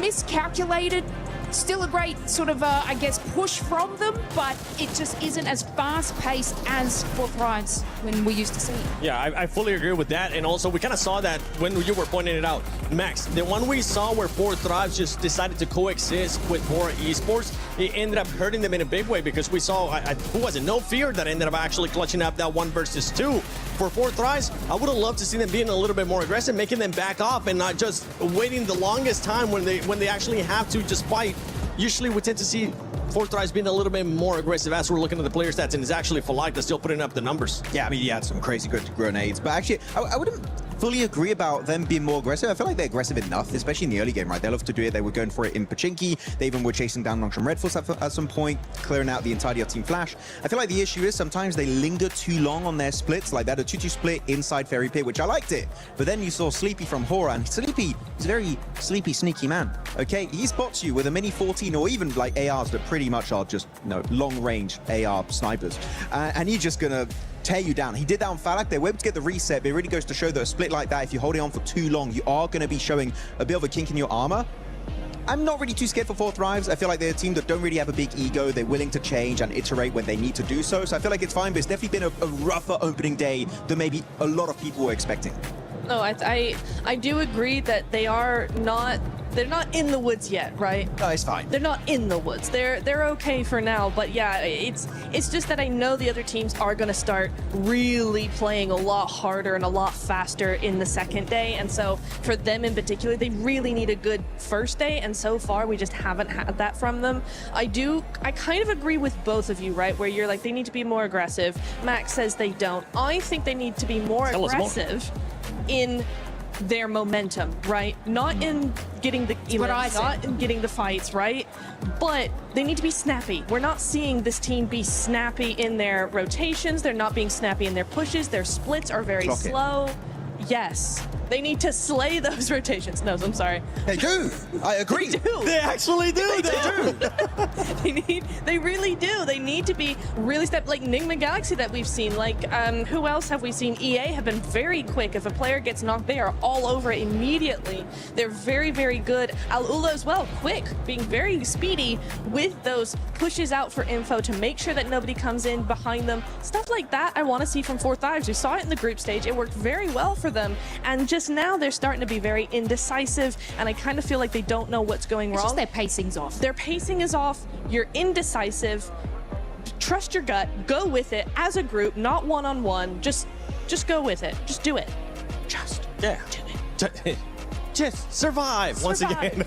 miscalculated. Still a great sort of, I guess, push from them, but it just isn't as fast-paced as 4 Thrives when we used to see. Yeah, I fully agree with that, and also we kind of saw that when you were pointing it out. Max, the one we saw where 4 Thrives just decided to coexist with Bora Esports, it ended up hurting them in a big way, because we saw, who was it? No Fear that ended up actually clutching up that 1 versus 2. For 4 Thrives, I would have loved to see them being a little bit more aggressive, making them back off and not just waiting the longest time when they actually have to just fight. Usually we tend to see 4 Thrives being a little bit more aggressive as we're looking at the player stats, and it's actually Falak that's still putting up the numbers. Yeah, I mean, he had some crazy good grenades, but actually, I wouldn't fully agree about them being more aggressive. I feel like they're aggressive enough, especially in the early game, right? They love to do it. They were going for it in Pachinki. They even were chasing down Longsham Red Force at some point, clearing out the entirety of Team Flash. I feel like the issue is sometimes they linger too long on their splits, like that, a 2-2 split inside Fairy Pit, which I liked it. But then you saw Sleepy from Hora, and Sleepy is a very sleepy, sneaky man, okay? He spots you with a mini 14 or even like ARs that pretty much are just, long-range AR snipers. And he's just gonna tear you down. He did that on Falak. They were able to get the reset, but it really goes to show that a split like that, if you're holding on for too long, you are going to be showing a bit of a kink in your armor. I'm not really too scared for Fourth Thrives. I feel like they're a team that don't really have a big ego. They're willing to change and iterate when they need to do so. So I feel like it's fine, but it's definitely been a rougher opening day than maybe a lot of people were expecting. No, I do agree that they're not in the woods yet, right? No, it's fine. They're not in the woods. They're okay for now, but yeah, it's just that I know the other teams are going to start really playing a lot harder and a lot faster in the second day, and so for them in particular, they really need a good first day, and so far we just haven't had that from them. I kind of agree with both of you, right? Where you're like, they need to be more aggressive. Max says they don't. I think they need to be more aggressive in their momentum, right? Not in getting the not in getting the fights, right? But they need to be snappy. We're not seeing this team be snappy in their rotations. They're not being snappy in their pushes. Their splits are very slow. Yes. They need to slay those rotations. No, I'm sorry. They do. I agree. They do. They actually do. They really do. They need to be really like Nigma Galaxy that we've seen. Like, who else have we seen? EA have been very quick. If a player gets knocked, they are all over it immediately. They're very, very good. Al-Ula as well, quick, being very speedy with those pushes out for info to make sure that nobody comes in behind them. Stuff like that I want to see from Fourth Thrives. We saw it in the group stage. It worked very well for them. And just now they're starting to be very indecisive, and I kind of feel like they don't know what's going wrong. Just their pacing's off. Their pacing is off. You're indecisive. Trust your gut. Go with it as a group, not one-on-one. Just go with it. Just do it. Just do it. Just survive once again.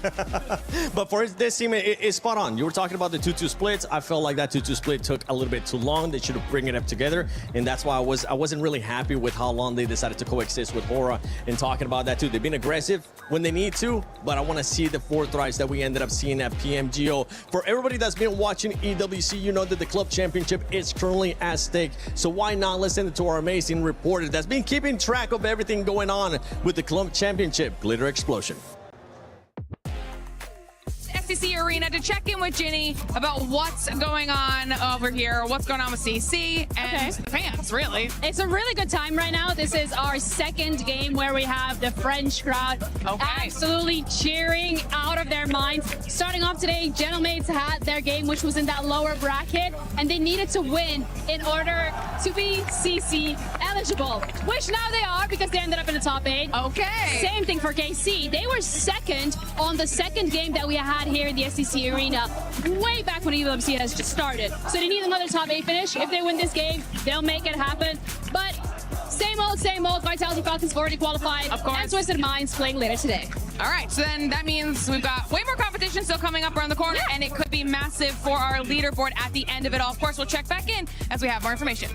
But for this team, it's spot on. You were talking about the 2-2 splits. I felt like that 2-2 split took a little bit too long. They should have bring it up together, and that's why I wasn't really happy with how long they decided to coexist with Hora. And talking about that too, they've been aggressive when they need to, but I want to see the Fourth Thrives that we ended up seeing at PMGO. For everybody that's been watching EWC, you know that the club championship is currently at stake. So why not listen to our amazing reporter that's been keeping track of everything going on with the club championship, Glitter Explosion. SCC Arena to check in with Ginny about what's going on over here, what's going on with CC and the fans, really. It's a really good time right now. This is our second game where we have the French crowd absolutely cheering out of their minds. Starting off today, Gentlemates had their game, which was in that lower bracket, and they needed to win in order to be CC eligible, which now they are because they ended up in the top 8. Okay. Same thing for KC. They were second on the second game that we had here in the SCC Arena way back when EWC has just started. So they need another top 8 finish. If they win this game, they'll make it happen. But same old, Vitality Falcons have already qualified. Of course. And Twisted Minds playing later today. All right, so then that means we've got way more competition still coming up around the corner, and it could be massive for our leaderboard at the end of it all. Of course, we'll check back in as we have more information.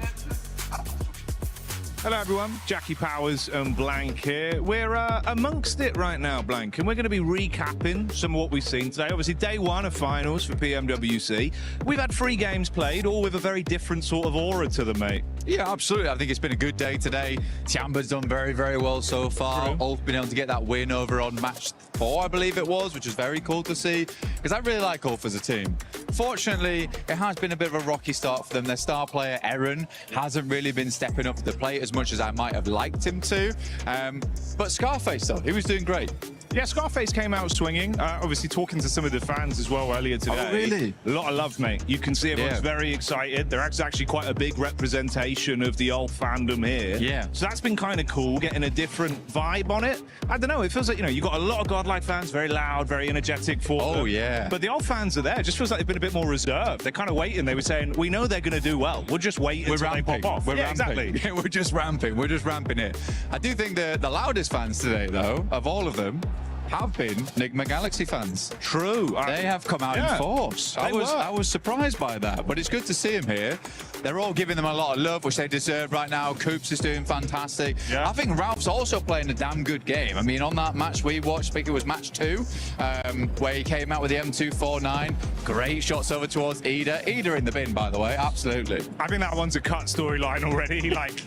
Hello everyone, Jackie Powers and Blank here. We're amongst it right now, Blank, and we're going to be recapping some of what we've seen today. Obviously, day 1 of finals for PMWC. We've had 3 games played, all with a very different sort of aura to them, mate. Yeah, absolutely. I think it's been a good day today. Tiamba's done very, very well so far. Ulf been able to get that win over on match 4, I believe it was, which was very cool to see, because I really like Ulf as a team. Fortunately, it has been a bit of a rocky start for them. Their star player, Eren, hasn't really been stepping up to the plate as much as I might have liked him to. But Scarface, though, he was doing great. Yeah, Scarface came out swinging. Obviously, talking to some of the fans as well earlier today. Oh, really? A lot of love, mate. You can see everyone's very excited. They're actually quite a big representation of the old fandom here. Yeah. So that's been kind of cool, getting a different vibe on it. I don't know, it feels like, you know, you got a lot of Godlike fans, very loud, very energetic for them. Oh, yeah. But the old fans are there. It just feels like they've been a bit more reserved. They're kind of waiting. They were saying, we know they're going to do well. We'll just wait until they pop off. We're ramping. Exactly. Yeah, we're just ramping. We're just ramping it. I do think the loudest fans today, though, of all of them, have been Nigma Galaxy fans. True. They have come out in force. I was surprised by that, but it's good to see him here. They're all giving them a lot of love, which they deserve right now. Coops is doing fantastic. Yeah. I think Ralph's also playing a damn good game. I mean, on that match we watched, I think it was match 2, where he came out with the M249. Great shots over towards Ida. Ida in the bin, by the way, absolutely. I think that one's a cut storyline already. Like,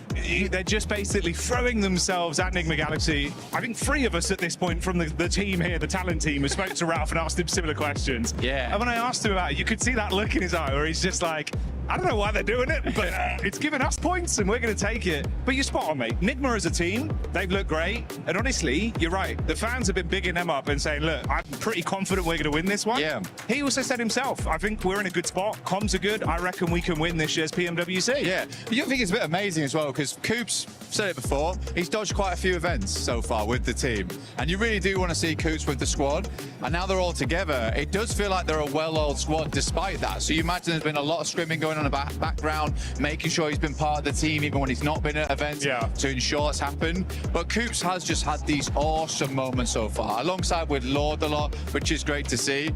they're just basically throwing themselves at Nigma Galaxy. I think 3 of us at this point from the team here, the talent team, have spoke to Ralph and asked him similar questions. Yeah. And when I asked him about it, you could see that look in his eye where he's just like, I don't know why they're doing it, but it's giving us points and we're going to take it. But you're spot on, mate. Nigma as a team, they've looked great. And honestly, you're right. The fans have been bigging them up and saying, look, I'm pretty confident we're going to win this one. Yeah. He also said himself, I think we're in a good spot. Comms are good. I reckon we can win this year's PMWC. Yeah. You think it's a bit amazing as well, because Coops said it before, he's dodged quite a few events so far with the team. And you really do want to see Coops with the squad. And now they're all together. It does feel like they're a well-oiled squad despite that. So you imagine there's been a lot of scrimming going on in the background, making sure he's been part of the team even when he's not been at events to ensure it's happened. But Coops has just had these awesome moments so far, alongside with Lord a lot, which is great to see.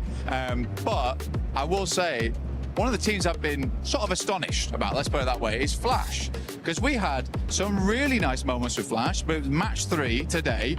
But I will say, one of the teams I've been sort of astonished about, let's put it that way, is Flash. Because we had some really nice moments with Flash, but it was match 3 today.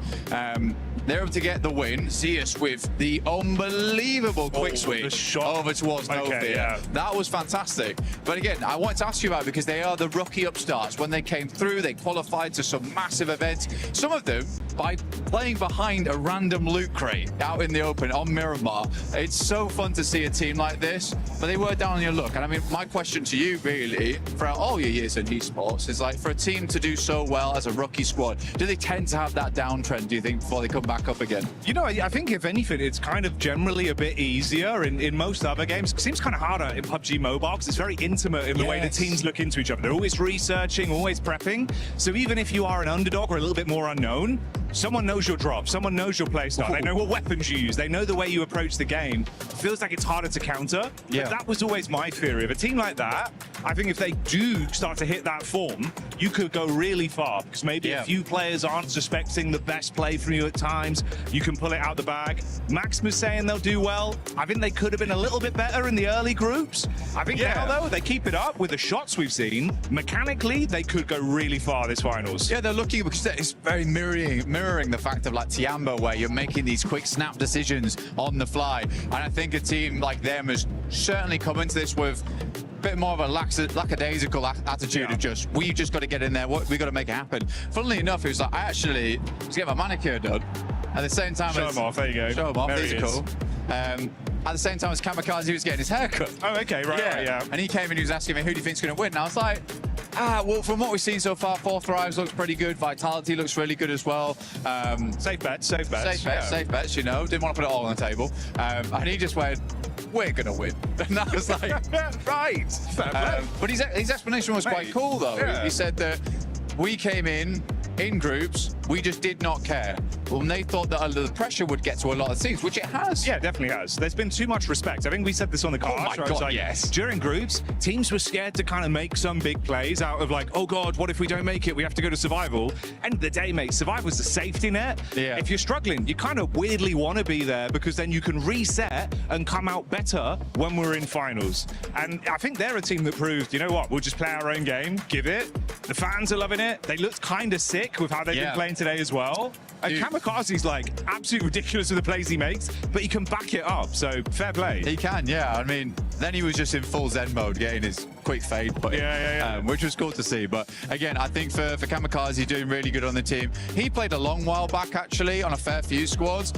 They're able to get the win. Zeus with the unbelievable quick switch over towards Novia. Yeah. That was fantastic. But again, I wanted to ask you about it because they are the rookie upstarts. When they came through, they qualified to some massive events. Some of them by playing behind a random loot crate out in the open on Miramar. It's so fun to see a team like this, but they were down on your luck. And I mean, my question to you really, throughout all your years in esports, is like, for a team to do so well as a rookie squad, do they tend to have that downtrend, do you think, before they come back up again? You know, I think if anything, it's kind of generally a bit easier in most other games. It seems kind of harder in PUBG Mobile because it's very intimate in the way the teams look into each other. They're always researching, always prepping. So even if you are an underdog or a little bit more unknown, someone knows your drop, someone knows your playstyle, they know what weapons you use, they know the way you approach the game. It feels like it's harder to counter. Yeah. But that was always my theory. Of a team like that, I think if they do start to hit that form, you could go really far because maybe a few players aren't suspecting the best play from you at times. You can pull it out the bag. Max was saying they'll do well. I think they could have been a little bit better in the early groups. I think now, though, they keep it up with the shots we've seen. Mechanically, they could go really far this finals. Yeah, they're lucky because it's very mirroring the fact of like Tiambo, where you're making these quick snap decisions on the fly. And I think a team like them has certainly come into this with a bit more of a lackadaisical attitude of just, we just got to get in there, we got to make it happen. Funnily enough, it was like, I actually was getting my manicure done at the same time Show him off, there you go. Show him off, There these he are is. cool. At the same time as Kamikaze was getting his haircut. Oh, okay, right, yeah. And he came and he was asking me, who do you think's going to win? And I was like, well, from what we've seen so far, 4 Thrives looks pretty good. Vitality looks really good as well. Safe bets, safe bets. Safe bets, you know. Didn't want to put it all on the table. And he just went, we're going to win. And I was like, right. But his explanation was quite cool, though. Yeah. He said that we came in groups, we just did not care. Well, they thought that the pressure would get to a lot of teams, which it has. Yeah, definitely has. There's been too much respect. I think we said this on the card. Oh my God, yes. During groups, teams were scared to kind of make some big plays out of like, oh God, what if we don't make it? We have to go to survival. End of the day, mate, survival's the safety net. Yeah. If you're struggling, you kind of weirdly want to be there because then you can reset and come out better when we're in finals. And I think they're a team that proved, you know what, we'll just play our own game, give it. The fans are loving it. They looked kind of sick with how they've been playing today as well. And Kamikaze's like absolutely ridiculous with the plays he makes, but he can back it up. So fair play. He can, yeah. I mean, then he was just in full Zen mode, getting his quick fade put in, which was cool to see. But again, I think for Kamikaze, doing really good on the team. He played a long while back, actually, on a fair few squads.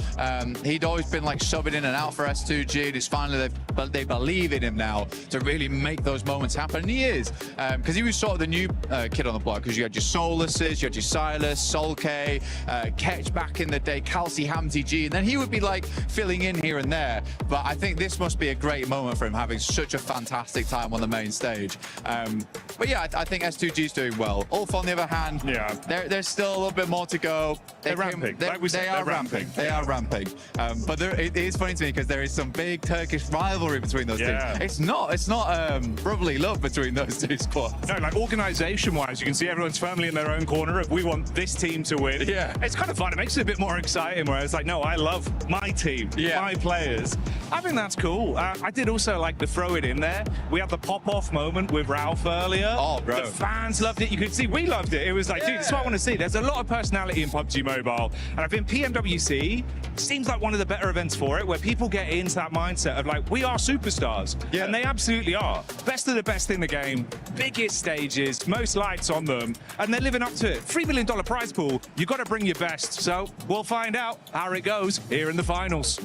He'd always been like subbing in and out for S2G, and it's finally they believe in him now to really make those moments happen. And he is, because he was sort of the new kid on the block, because you had your Solaces, you had your Silas, Sol K, Ketch back in the day, Kelsey Hamty G, and then he would be like filling in here and there. But I think this must be a great moment for him, having such a fantastic time on the main stage. But yeah, I think S2G is doing well. Ulf, on the other hand, there's still a little bit more to go. They're ramping. They are ramping. They are ramping. But it is funny to me because there is some big Turkish rivalry between those teams. It's not brotherly love between those two squads. No, like organization-wise, you can see everyone's firmly in their own corner. If we want this team to win, it's kind of fun fun. It makes it a bit more exciting where it's like, no, I love my team, my players. I think that's cool. I did also like to throw it in there. We had the pop-off moment with Ralph earlier. Oh, bro. The fans loved it. You could see we loved it. It was like, dude, that's what I want to see. There's a lot of personality in PUBG Mobile. And I think PMWC seems like one of the better events for it, where people get into that mindset of like, we are superstars. Yeah. And they absolutely are. Best of the best in the game, biggest stages, most lights on them, and they're living up to it. $3 million prize pool. You got to bring your best. So we'll find out how it goes here in the finals.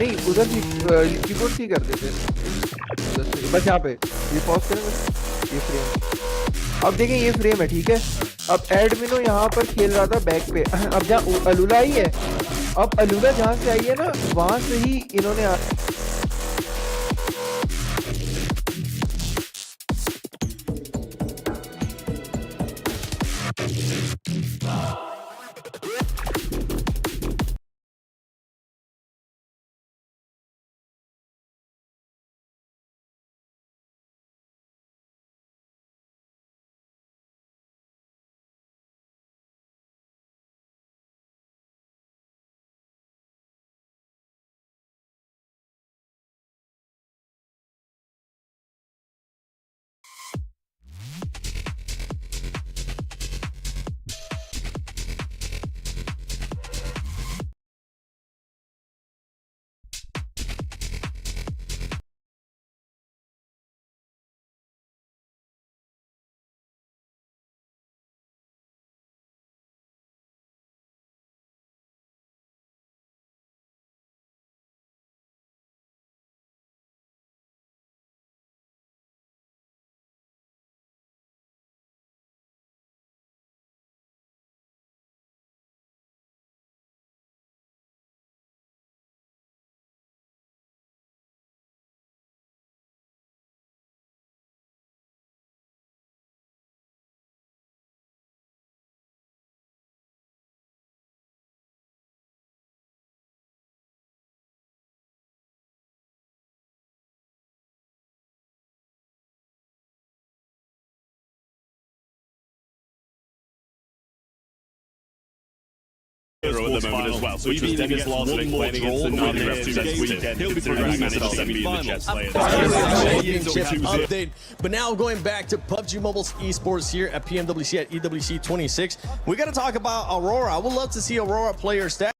नहीं उधर भी keyboard से ही कर देते हैं बस यहाँ पे ये पॉज करें बस ये फ्रेम अब देखें ये फ्रेम है ठीक है अब एडमिनो यहाँ पर खेल रहा था बैक पे अब जहाँ अलूला आई है अब अलूला जहाँ से आई है ना वहाँ से ही इन्होंने At the moment as well, so which was Dennis Larsson playing against the non-represented weekend. He'll be progressing to the semi-finals. Update. But now going back to PUBG Mobile's esports here at PMWC at EWC26, we got to talk about Aurora. I would love to see Aurora player stats.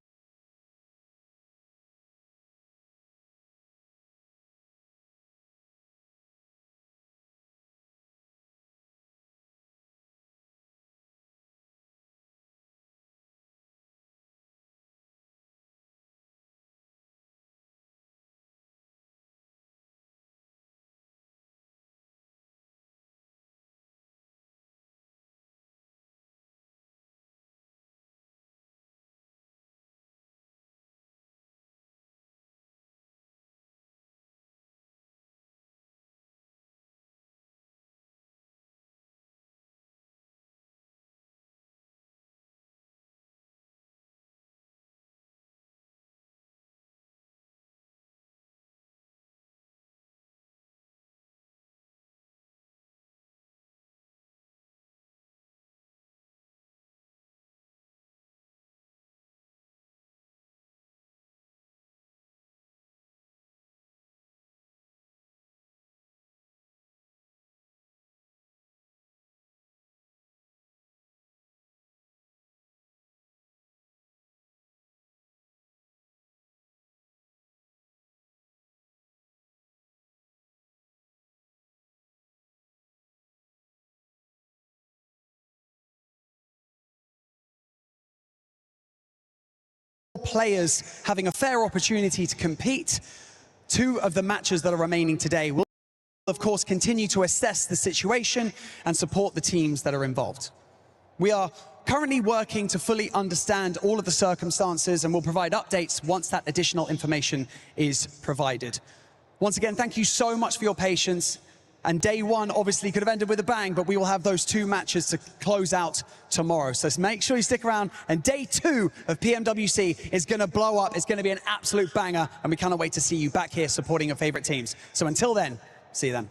Players having a fair opportunity to compete. Two of the matches that are remaining today will, of course, continue to assess the situation and support the teams that are involved. We are currently working to fully understand all of the circumstances and will provide updates once that additional information is provided. Once again, thank you so much for your patience. And day one obviously could have ended with a bang, but we will have those two matches to close out tomorrow. So make sure you stick around. And day two of PMWC is going to blow up. It's going to be an absolute banger. And we cannot wait to see you back here supporting your favorite teams. So until then, see you then.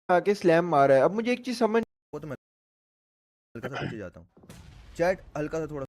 आके slam मारा है। अब मुझे एक चीज समझ वो तो मैं हल्का सा पीछे जाता हूँ। चैट हल्का सा थोड़ा